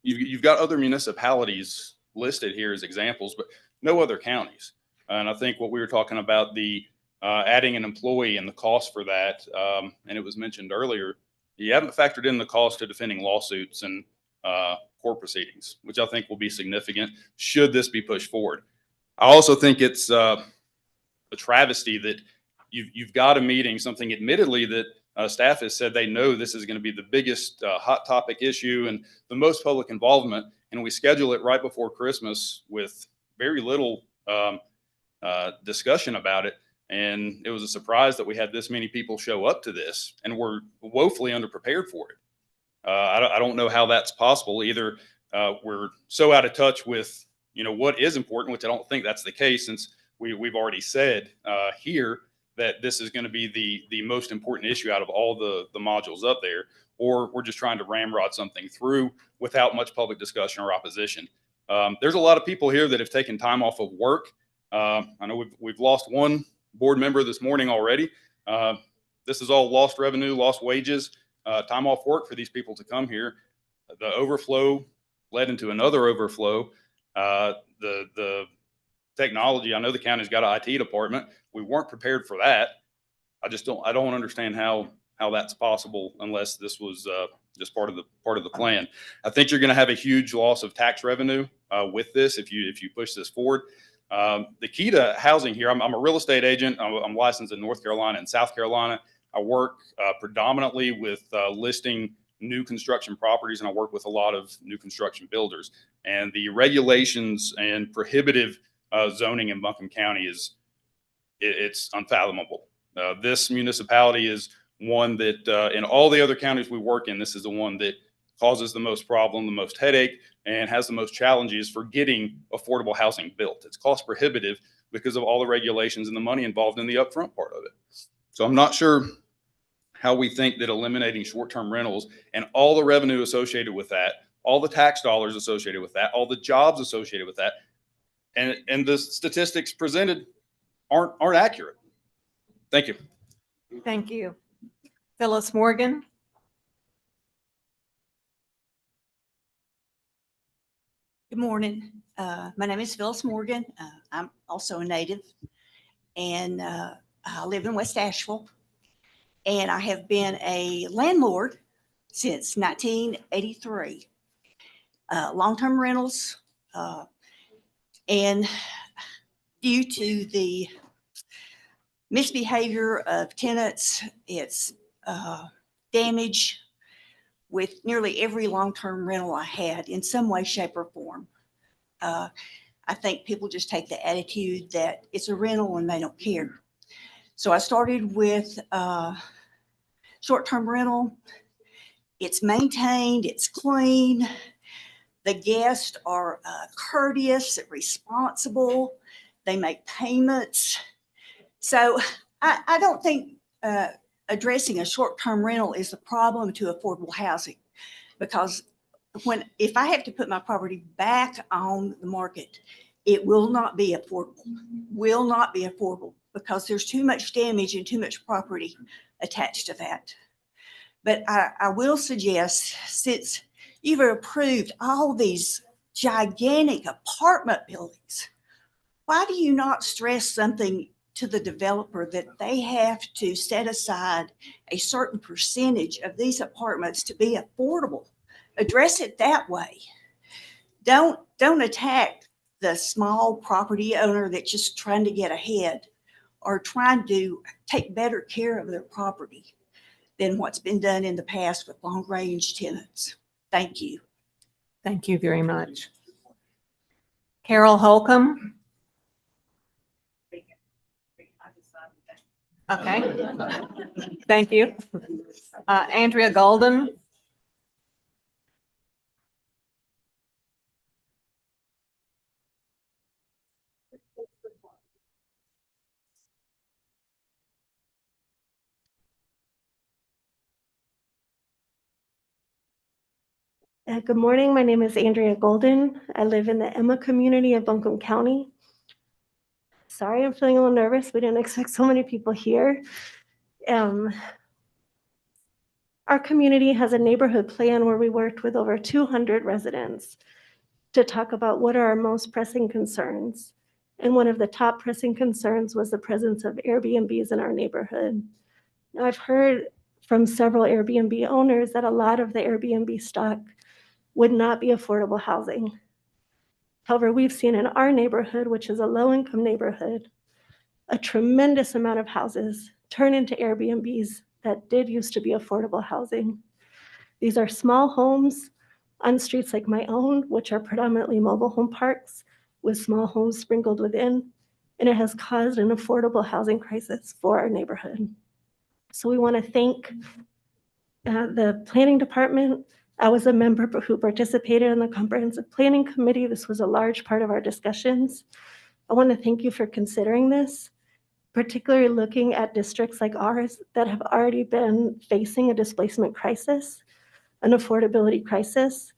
You've got other municipalities listed here as examples, but no other counties. And I think what we were talking about, the adding an employee and the cost for that, and it was mentioned earlier, you haven't factored in the cost of defending lawsuits and court proceedings, which I think will be significant should this be pushed forward. I also think it's a travesty that you've got a meeting, something admittedly that staff has said they know this is going to be the biggest hot topic issue and the most public involvement, and we schedule it right before Christmas with very little discussion about it. And it was a surprise that we had this many people show up to this, and we're woefully underprepared for it. I don't know how that's possible. Either we're so out of touch with what is important, which I don't think that's the case, since we've already said here that this is going to be the most important issue out of all the modules up there, or we're just trying to ramrod something through without much public discussion or opposition. There's a lot of people here that have taken time off of work. I know we've lost one board member this morning already. This is all lost revenue, lost wages, time off work for these people to come here. The overflow led into another overflow. The technology, I know the county's got an IT department. We weren't prepared for that. I don't understand how that's possible unless this was just part of the plan. I think you're going to have a huge loss of tax revenue with this if you push this forward. The key to housing here, I'm a real estate agent. I'm licensed in North Carolina and South Carolina. I work predominantly with listing new construction properties, and I work with a lot of new construction builders. And the regulations and prohibitive zoning in Buncombe County it's unfathomable. This municipality is one that in all the other counties we work in, this is the one that causes the most problem, the most headache, and has the most challenges for getting affordable housing built. It's cost prohibitive because of all the regulations and the money involved in the upfront part of it. So I'm not sure how we think that eliminating short-term rentals and all the revenue associated with that, all the tax dollars associated with that, all the jobs associated with that, and the statistics presented aren't accurate. Thank you. Thank you. Phyllis Morgan. Good morning. My name is Phyllis Morgan. I'm also a native, and I live in West Asheville. And I have been a landlord since 1983. Long-term rentals, and due to the misbehavior of tenants, it's damage with nearly every long-term rental I had in some way, shape, or form. I think people just take the attitude that it's a rental and they don't care. So I started with short-term rental. It's maintained, it's clean. The guests are courteous, responsible. They make payments. So I don't think addressing a short-term rental is a problem to affordable housing, because if I have to put my property back on the market, it will not be affordable, because there's too much damage and too much property attached to that. But I will suggest, since you've approved all these gigantic apartment buildings, why do you not stress something to the developer that they have to set aside a certain percentage of these apartments to be affordable? Address it that way. Don't attack the small property owner that's just trying to get ahead or trying to take better care of their property than what's been done in the past with long-range tenants. Thank you. Thank you very much. Carol Holcomb. Okay. Thank you. Andrea Golden. Good morning. My name is Andrea Golden. I live in the Emma community of Buncombe County. Sorry, I'm feeling a little nervous. We didn't expect so many people here. Our community has a neighborhood plan where we worked with over 200 residents to talk about what are our most pressing concerns. And one of the top pressing concerns was the presence of Airbnbs in our neighborhood. Now, I've heard from several Airbnb owners that a lot of the Airbnb stock would not be affordable housing. However, we've seen in our neighborhood, which is a low-income neighborhood, a tremendous amount of houses turn into Airbnbs that did used to be affordable housing. These are small homes on streets like my own, which are predominantly mobile home parks with small homes sprinkled within, and it has caused an affordable housing crisis for our neighborhood. So we want to thank the planning department. I was a member who participated in the comprehensive planning committee. This was a large part of our discussions. I want to thank you for considering this, particularly looking at districts like ours that have already been facing a displacement crisis, an affordability crisis.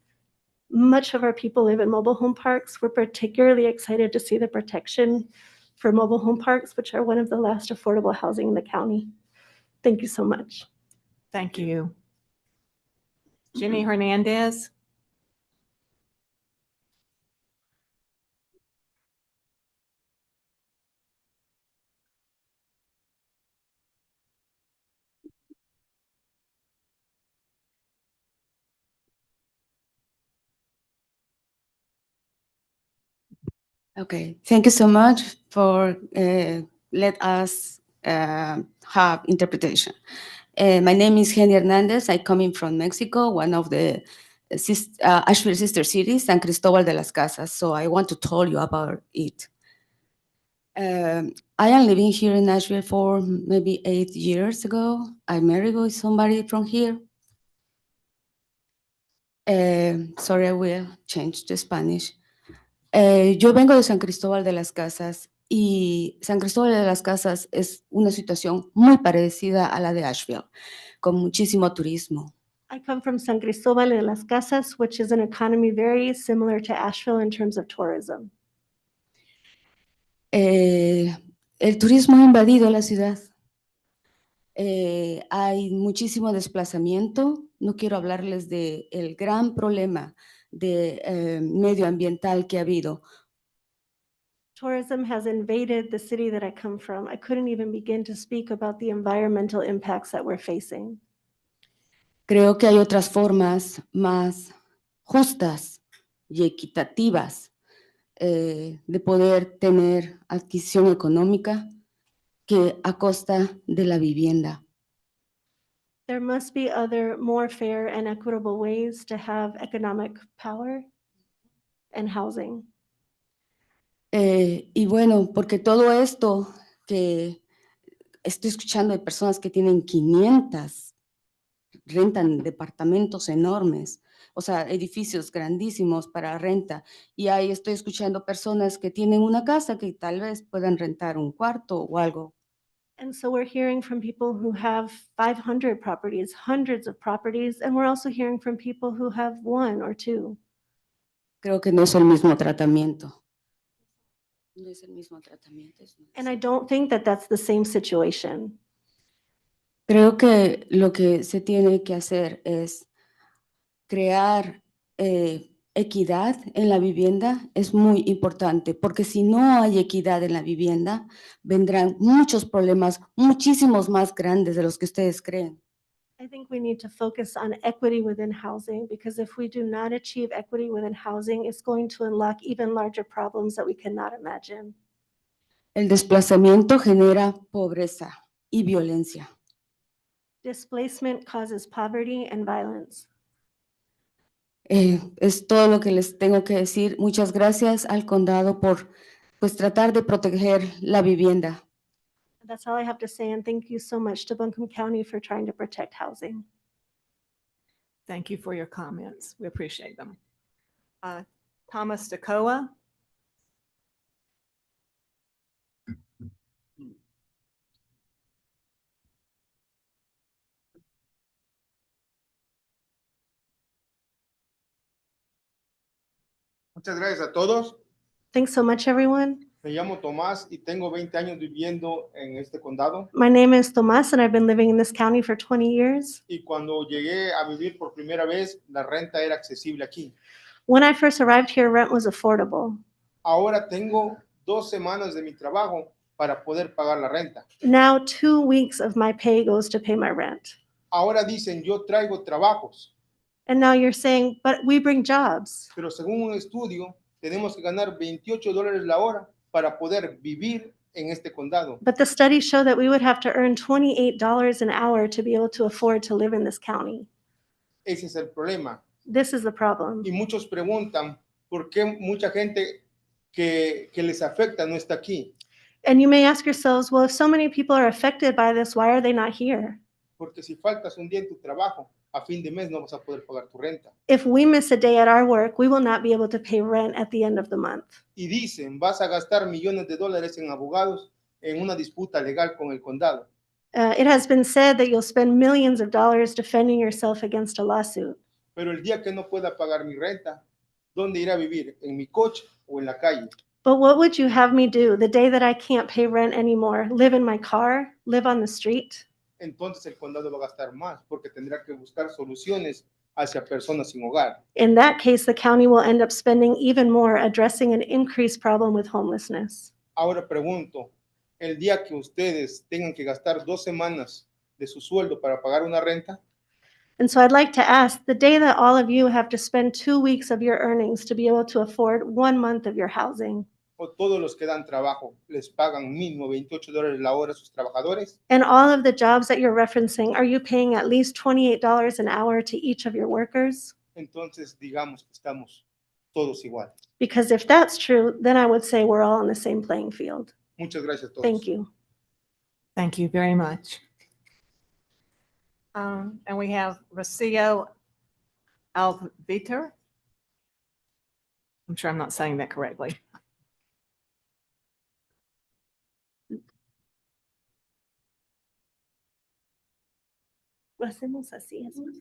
Much of our people live in mobile home parks. We're particularly excited to see the protection for mobile home parks, which are one of the last affordable housing in the county. Thank you so much. Thank you. Jenny Hernandez. Okay, thank you so much for let us have interpretation. My name is Henny Hernandez. I'm coming from Mexico, one of the Asheville sister cities, San Cristobal de las Casas. So I want to tell you about it. I am living here in Nashville for maybe 8 years ago. I married with somebody from here. Sorry, I will change to Spanish. Yo vengo de San Cristóbal de las Casas y San Cristóbal de las Casas es una situación muy parecida a la de Asheville, con muchísimo turismo. I come from San Cristobal de las Casas, which is an economy very similar to Asheville in terms of tourism. El turismo ha invadido la ciudad. Hay muchísimo desplazamiento. No quiero hablarles del gran problema de medioambiental que ha habido. Tourism has invaded the city that I come from. I couldn't even begin to speak about the environmental impacts that we're facing. Creo que hay otras formas más justas y equitativas de poder tener adquisición económica que a costa de la vivienda. There must be other more fair and equitable ways to have economic power and housing. Y bueno, porque todo esto que estoy escuchando de personas que tienen 500, rentan departamentos enormes, o sea, edificios grandísimos para renta, y ahí estoy escuchando personas que tienen una casa que tal vez puedan rentar un cuarto o algo. And so we're hearing from people who have 500 properties, hundreds of properties, and we're also hearing from people who have 1 or 2. Creo que no es el mismo tratamiento. No es el mismo tratamiento. And I don't think that that's the same situation. Creo que lo que se tiene que hacer es crear equidad en la vivienda. Es muy importante, porque si no hay equidad en la vivienda, vendrán muchos problemas, muchísimos más grandes de los que ustedes creen. I think we need to focus on equity within housing, because if we do not achieve equity within housing, it's going to unlock even larger problems that we cannot imagine. El desplazamiento genera pobreza y violencia. Displacement causes poverty and violence. Es todo lo que les tengo que decir. Muchas gracias al condado por pues tratar de proteger la vivienda. That's all I have to say, and thank you so much to Buncombe County for trying to protect housing. Thank you for your comments. We appreciate them. Thomas Dacoa. Muchas gracias a todos. Thanks so much, everyone. Me llamo Tomás y tengo 20 años viviendo en este condado. My name is Tomas, and I've been living in this county for 20 years. Y cuando llegué a vivir por primera vez, la renta era accesible aquí. When I first arrived here, rent was affordable. Ahora tengo 2 semanas de mi trabajo para poder pagar la renta. Now 2 weeks of my pay goes to pay my rent. Ahora dicen, yo traigo trabajos, And now you're saying, but we bring jobs. pero según un estudio, tenemos que ganar $28 la hora para poder vivir en este condado. But the studies show that we would have to earn $28 an hour to be able to afford to live in this county. Ese es el problema. This is the problem. Y muchos preguntan, ¿por qué mucha gente que les afecta no está aquí? And you may ask yourselves, well, if so many people are affected by this, why are they not here? Porque si faltas un día en tu trabajo, a fin de mes no vas a poder pagar tu renta. If we miss a day at our work, we will not be able to pay rent at the end of the month. Y dicen, vas a gastar millones de dólares en abogados en una disputa legal con el condado. It has been said that you'll spend millions of dollars defending yourself against a lawsuit. Pero el día que no pueda pagar mi renta, ¿dónde iré a vivir? ¿En mi coche o en la calle? But what would you have me do the day that I can't pay rent anymore? Live in my car? Live on the street? Entonces el condado va a gastar más porque tendrá que buscar soluciones hacia personas sin hogar. In that case, the county will end up spending even more addressing an increased problem with homelessness. Ahora pregunto, el día que ustedes tengan que gastar 2 semanas de su sueldo para pagar una renta, And so I'd like to ask, the day that all of you have to spend 2 weeks of your earnings to be able to afford 1 month of your housing, o todos los que dan trabajo les pagan mínimo $28 la hora a sus trabajadores, And all of the jobs that you're referencing, are you paying at least $28 an hour to each of your workers? entonces digamos que estamos todos iguales. Because if that's true, then I would say we're all on the same playing field. Muchas gracias a todos. Thank you. Thank you very much. And we have Rocio Alviter. I'm sure I'm not saying that correctly. Lo hacemos así, es más.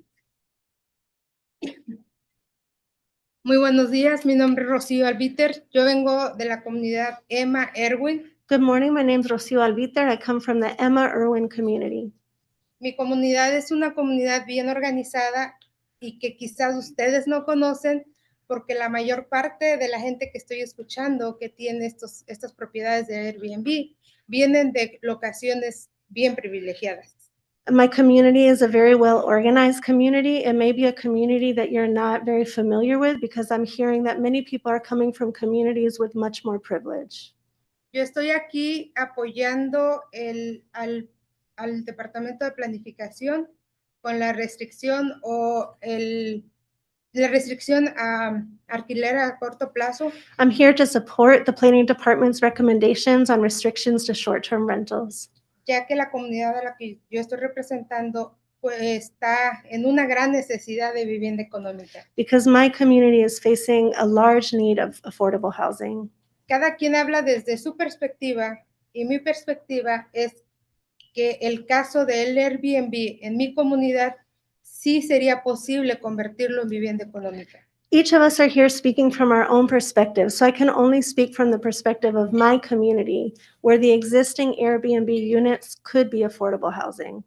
Muy buenos días, mi nombre es Rocío Albiter, yo vengo de la comunidad Emma Erwin. Good morning, my name's Rocio Albiter. I come from the Emma Irwin community. Mi comunidad es una comunidad bien organizada y que quizás ustedes no conocen porque la mayor parte de la gente que estoy escuchando que tiene estas propiedades de Airbnb vienen de locaciones bien privilegiadas. My community is a very well-organized community. It may be a community that you're not very familiar with because I'm hearing that many people are coming from communities with much more privilege. Yo estoy aquí apoyando al Departamento de Planificación con la restricción la restricción a alquiler a corto plazo. I'm here to support the planning department's recommendations on restrictions to short-term rentals. Ya que la comunidad a la que yo estoy representando pues, está en una gran necesidad de vivienda económica. Because my community is facing a large need of affordable housing. Cada quien habla desde su perspectiva y mi perspectiva es que el caso del Airbnb en mi comunidad sí sería posible convertirlo en vivienda económica. Each of us are here speaking from our own perspective, so I can only speak from the perspective of my community, where the existing Airbnb units could be affordable housing.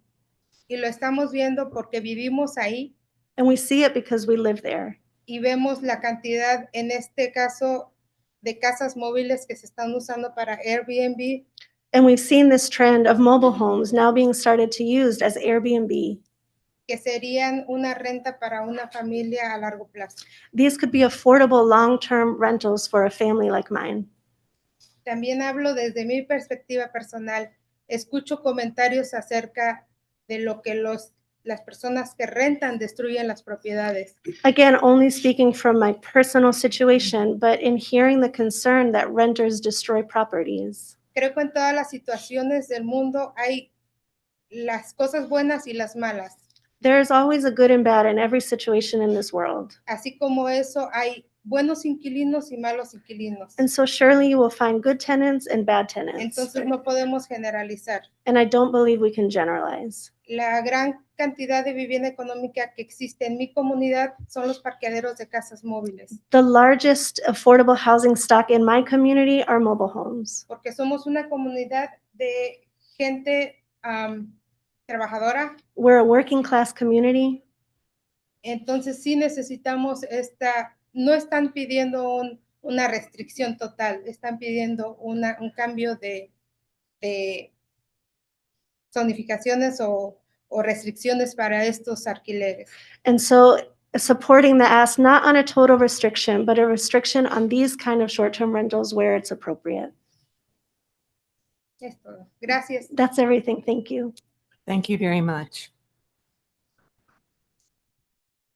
Y lo estamos viendo porque vivimos ahí. And we see it because we live there. Y vemos la cantidad, en este caso, de casas móviles que se están usando para Airbnb. And we've seen this trend of mobile homes now being started to use as Airbnb. Que serían una renta para una familia a largo plazo. These could be affordable long-term rentals for a family like mine. También hablo desde mi perspectiva personal. Escucho comentarios acerca de lo que las personas que rentan destruyen las propiedades. Again, only speaking from my personal situation, but in hearing the concern that renters destroy properties. Creo que en todas las situaciones del mundo hay las cosas buenas y las malas. There is always a good and bad in every situation in this world. Así como eso, hay buenos inquilinos y malos inquilinos. And so surely you will find good tenants and bad tenants. Entonces no podemos generalizar. And I don't believe we can generalize. La gran cantidad de vivienda económica que existe en mi comunidad son los parqueaderos de casas móviles. The largest affordable housing stock in my community are mobile homes. Porque somos una comunidad de gente trabajadora. We're a working class community. Entonces sí necesitamos no están pidiendo una restricción total, están pidiendo un cambio de zonificaciones o restricciones para estos alquileres. And so supporting the ask not on a total restriction, but a restriction on these kind of short-term rentals where it's appropriate. Es todo. Gracias. That's everything. Thank you. Thank you very much.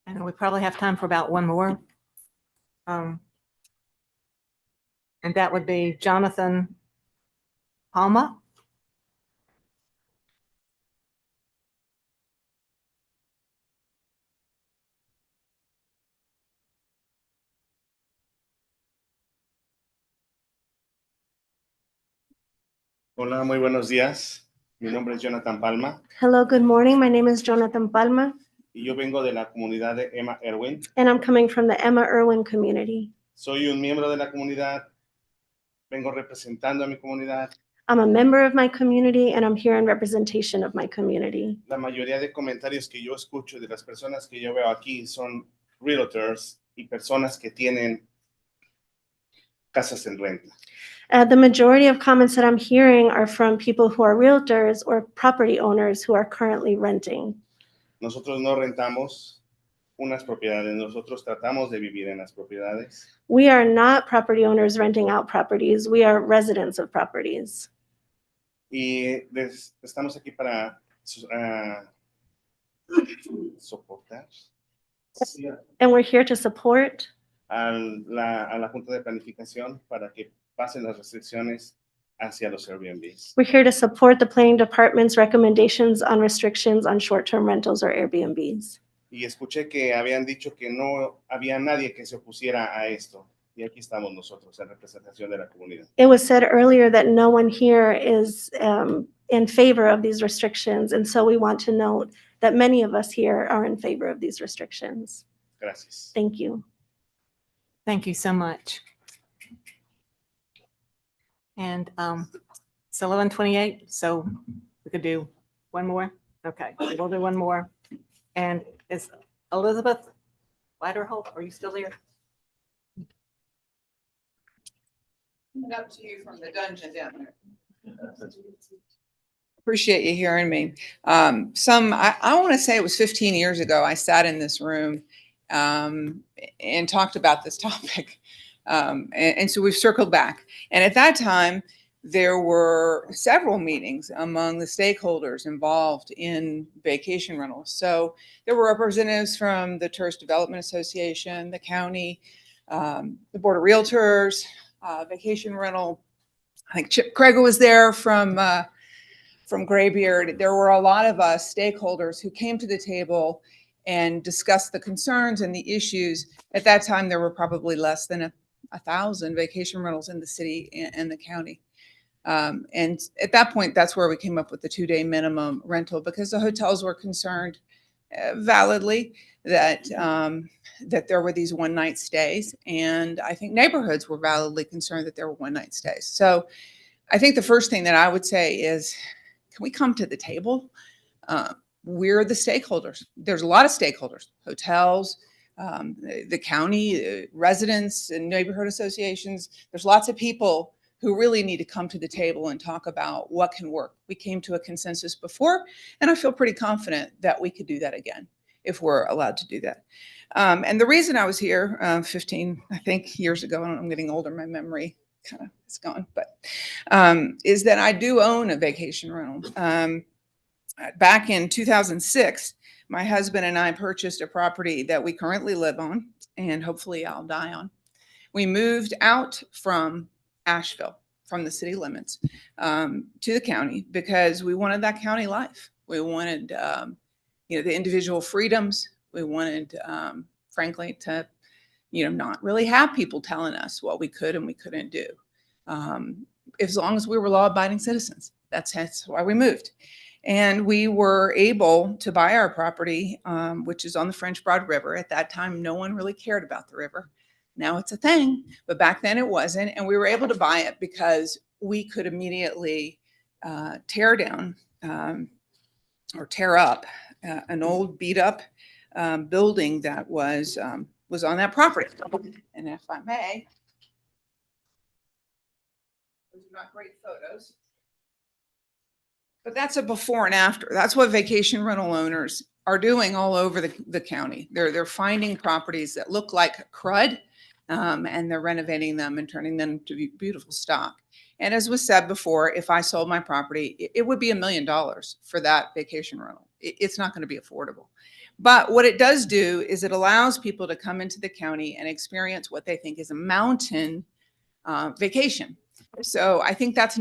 And we probably have time for about one more. And that would be Jonathan Palma. Hola, muy buenos días. Mi nombre es Jonathan Palma Hello, good morning. My name is Jonathan Palma, y yo vengo de la comunidad de Emma Erwin. and I'm coming from the Emma Irwin community. Soy un miembro de la comunidad, vengo representando a mi comunidad. I'm a member of my community, and I'm here in representation of my community. La mayoría de comentarios que yo escucho de las personas que yo veo aquí son realtors y personas que tienen casas en renta. The majority of comments that I'm hearing are from people who are realtors or property owners who are currently renting. Nosotros no rentamos, unas propiedades. Nosotros tratamos de vivir en las propiedades. We are not property owners renting out properties. We are residents of properties. Y estamos aquí para soportar And we're here to support a la Junta de Planificación para que pasen las restricciones hacia los Airbnbs. We're here to support the planning department's recommendations on restrictions on short-term rentals or Airbnbs. Y escuché que habían dicho que no había nadie que se opusiera a esto. Y aquí estamos nosotros en representación de la comunidad. It was said earlier that no one here is in favor of these restrictions, and so we want to note that many of us here are in favor of these restrictions. Gracias. Thank you. Thank you so much. And it's 11:28, so we could do one more. Okay, we'll do one more. And is Elizabeth Widerholt, are you still there? Coming up to you from the dungeon down there. Appreciate you hearing me. I want to say it was 15 years ago, I sat in this room and talked about this topic. And so we've circled back. And at that time, there were several meetings among the stakeholders involved in vacation rentals. So there were representatives from the Tourist Development Association, the county, the Board of Realtors, vacation rental. I think Chip Craig was there from Graybeard. There were a lot of us stakeholders who came to the table and discussed the concerns and the issues. At that time, there were probably less than 1,000 vacation rentals in the city and the county. And at that point, that's where we came up with the 2-day minimum rental, because the hotels were concerned validly that that there were these one-night stays, and I think neighborhoods were validly concerned that there were one-night stays. So I think the first thing that I would say is, can we come to the table? We're the stakeholders. There's a lot of stakeholders: hotels, the county, residents and neighborhood associations. There's lots of people who really need to come to the table and talk about what can work. We came to a consensus before, and I feel pretty confident that we could do that again if we're allowed to do that. And the reason I was here 15, I think, years ago, and I'm getting older, my memory kind of is gone, but is that I do own a vacation rental. Back in 2006, my husband and I purchased a property that we currently live on, and hopefully I'll die on. We moved out from Asheville, from the city limits, to the county, because we wanted that county life. We wanted, the individual freedoms. We wanted, frankly, to, not really have people telling us what we could and we couldn't do, as long as we were law-abiding citizens. That's why we moved. And we were able to buy our property, which is on the French Broad River. At that time, no one really cared about the river. Now it's a thing, but back then it wasn't. And we were able to buy it because we could immediately tear down or tear up an old beat up building that was on that property. And if I may, those are not great photos, but that's a before and after. That's what vacation rental owners are doing all over the county. They're finding properties that look like crud, and they're renovating them and turning them to beautiful stock. And as was said before, if I sold my property, it would be $1 million for that vacation rental. It's not going to be affordable. But what it does do is it allows people to come into the county and experience what they think is a mountain vacation. So I think that's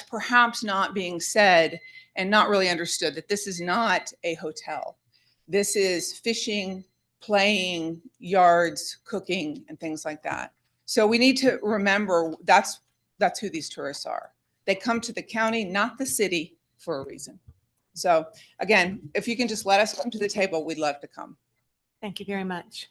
perhaps not being said and not really understood, that this is not a hotel. This is fishing, playing, yards, cooking, and things like that. So we need to remember that's who these tourists are. They come to the county, not the city, for a reason. So again, if you can just let us come to the table, we'd love to come. Thank you very much.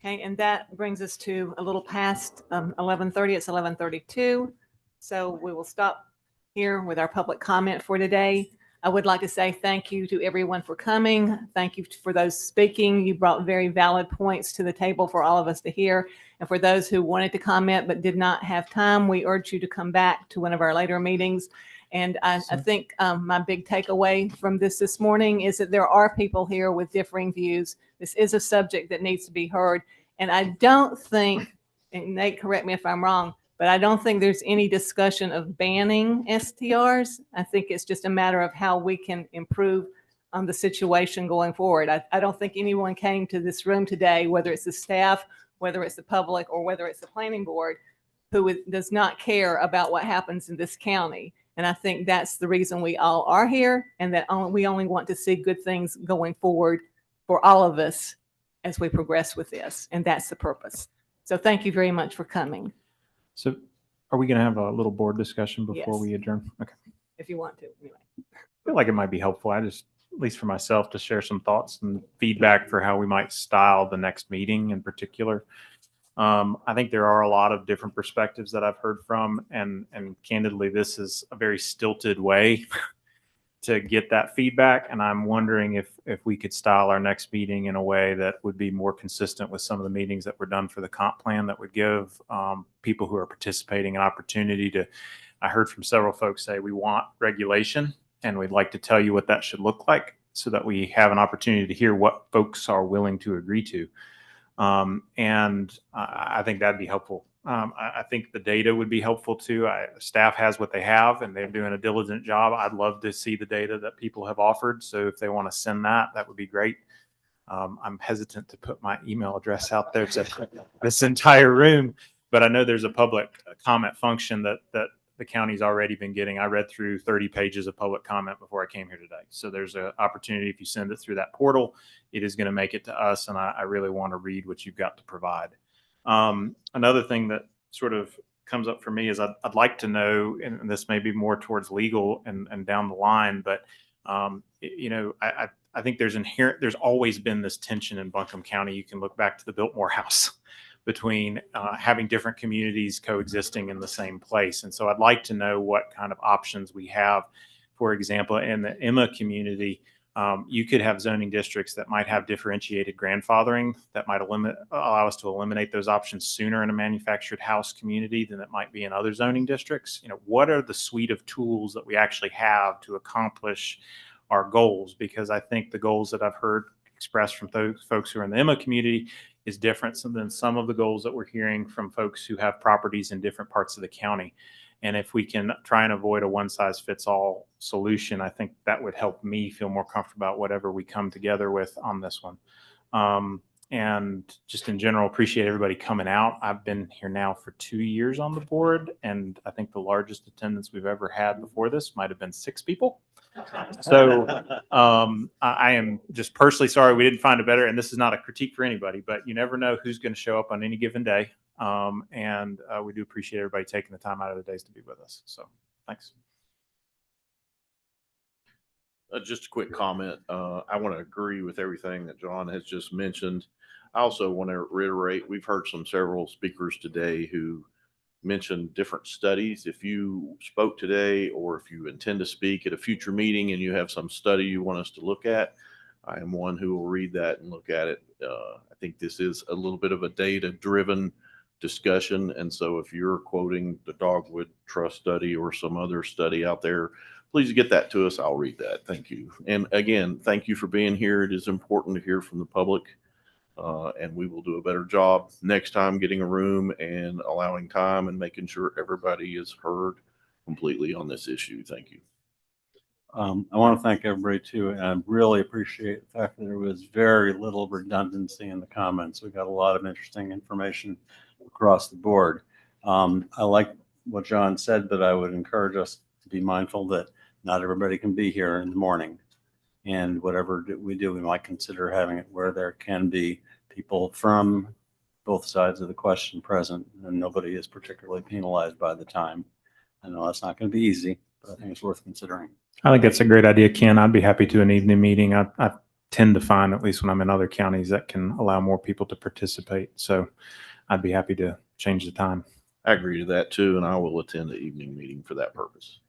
Okay, and that brings us to a little past 11:30. It's 11:32. So we will stop here with our public comment for today. I would like to say thank you to everyone for coming. Thank you for those speaking. You brought very valid points to the table for all of us to hear. And for those who wanted to comment but did not have time, we urge you to come back to one of our later meetings And I think my big takeaway from this morning is that there are people here with differing views. This is a subject that needs to be heard. And I don't think, and Nate, correct me if I'm wrong, but I don't think there's any discussion of banning STRs. I think it's just a matter of how we can improve the situation going forward. I don't think anyone came to this room today, whether it's the staff, whether it's the public, or whether it's the planning board, who does not care about what happens in this county. And I think that's the reason we all are here, and that we only want to see good things going forward for all of us as we progress with this. And that's the purpose. So thank you very much for coming. So are we going to have a little board discussion before Yes. we adjourn? Okay. If you want to, anyway. I feel like it might be helpful. I just, at least for myself, to share some thoughts and feedback for how we might style the next meeting in particular. I think there are a lot of different perspectives that I've heard from, and candidly, this is a very stilted way to get that feedback. And I'm wondering if we could style our next meeting in a way that would be more consistent with some of the meetings that were done for the comp plan, that would give people who are participating an opportunity to. I heard from several folks say we want regulation, and we'd like to tell you what that should look like, so that we have an opportunity to hear what folks are willing to agree to. And I think that'd be helpful. I think the data would be helpful too. Staff has what they have, and they're doing a diligent job. I'd love to see the data that people have offered. So if they want to send that, that would be great. I'm hesitant to put my email address out there to this entire room, but I know there's a public comment function that the county's already been getting. I read through 30 pages of public comment before I came here today. So there's an opportunity, if you send it through that portal, it is going to make it to us. And I really want to read what you've got to provide. Another thing that sort of comes up for me is I'd like to know, and this may be more towards legal and down the line, but you know, I think there's always been this tension in Buncombe County. You can look back to the Biltmore House between having different communities coexisting in the same place. And so I'd like to know what kind of options we have. For example, in the Emma community, you could have zoning districts that might have differentiated grandfathering that might allow us to eliminate those options sooner in a manufactured house community than it might be in other zoning districts. You know, what are the suite of tools that we actually have to accomplish our goals? Because I think the goals that I've heard expressed from those folks who are in the Emma community is different than some of the goals that we're hearing from folks who have properties in different parts of the county. And if we can try and avoid a one-size-fits-all solution, I think that would help me feel more comfortable about whatever we come together with on this one. And just in general, appreciate everybody coming out. I've been here now for 2 years on the board, and I think the largest attendance we've ever had before this might have been 6 people. So I am just personally sorry we didn't find a better, and this is not a critique for anybody, but you never know who's going to show up on any given day. And we do appreciate everybody taking the time out of the days to be with us. So thanks. Just a quick comment. I want to agree with everything that John has just mentioned. I also want to reiterate, we've heard several speakers today who mentioned different studies. If you spoke today, or if you intend to speak at a future meeting and you have some study you want us to look at, I am one who will read that and look at it. I think this is a little bit of a data-driven discussion. And so if you're quoting the Dogwood Trust study or some other study out there, please get that to us. I'll read that. Thank you. And again, thank you for being here. It is important to hear from the public. And we will do a better job next time getting a room and allowing time and making sure everybody is heard completely on this issue. Thank you. I want to thank everybody too, and I really appreciate the fact that there was very little redundancy in the comments. We got a lot of interesting information across the board. I like what John said, but I would encourage us to be mindful that not everybody can be here in the morning. And whatever we do, we might consider having it where there can be people from both sides of the question present, and nobody is particularly penalized by the time. I know that's not going to be easy, but I think it's worth considering. I think that's a great idea, Ken. I'd be happy to an evening meeting. I tend to find, at least when I'm in other counties, that can allow more people to participate. So I'd be happy to change the time. I agree to that too, and I will attend the evening meeting for that purpose.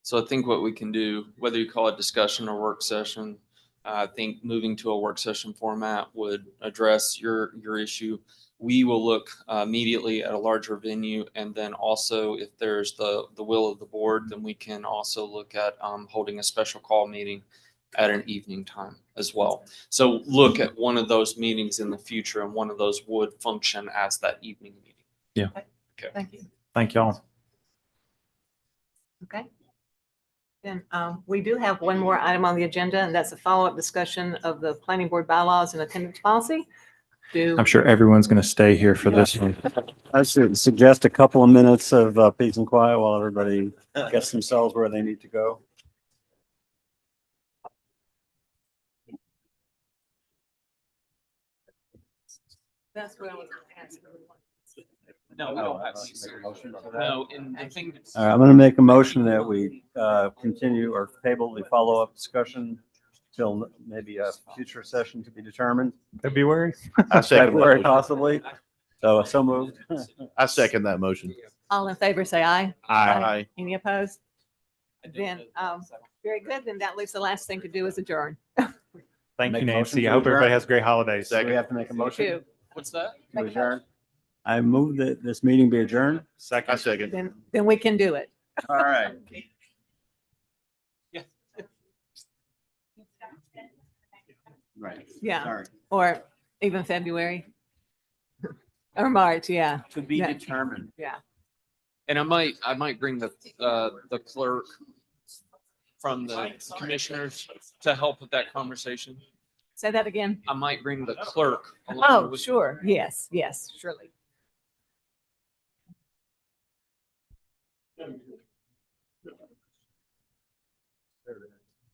So I think what we can do, whether you call it discussion or work session, I think moving to a work session format would address your issue. We will look immediately at a larger venue, and then also if there's the will of the board, then we can also look at holding a special call meeting at an evening time as well. So look at one of those meetings in the future, and one of those would function as that evening meeting. Yeah. Okay. Thank you. Thank y'all. Okay. Then we do have one more item on the agenda, and that's a follow-up discussion of the planning board bylaws and attendance policy. I'm sure everyone's going to stay here for this one. I suggest a couple of minutes of peace and quiet while everybody gets themselves where they need to go. That's what I was going to ask. No, we don't have no, and the thing. All right, I'm going to make a motion that we continue or table the follow-up discussion till maybe a future session to be determined. February? I second that February motion. possibly. So moved. I second that motion. All in favor, say aye. Aye. Any opposed? Then, very good. Then that leaves the last thing to do is adjourn. Thank Make you, a motion Nancy. to I hope everybody adjourn. has great holidays. Do we have to make a motion Two. What's that? to adjourn? I move that this meeting be adjourned. I second. Then we can do it. All right. Yeah. Right. Yeah. Sorry. Or even February. Or March, yeah. To be Yeah. determined. Yeah. And I might bring the clerk from the commissioners to help with that conversation. Say that again. I might bring the clerk. along Oh, with- sure. Yes, yes, surely.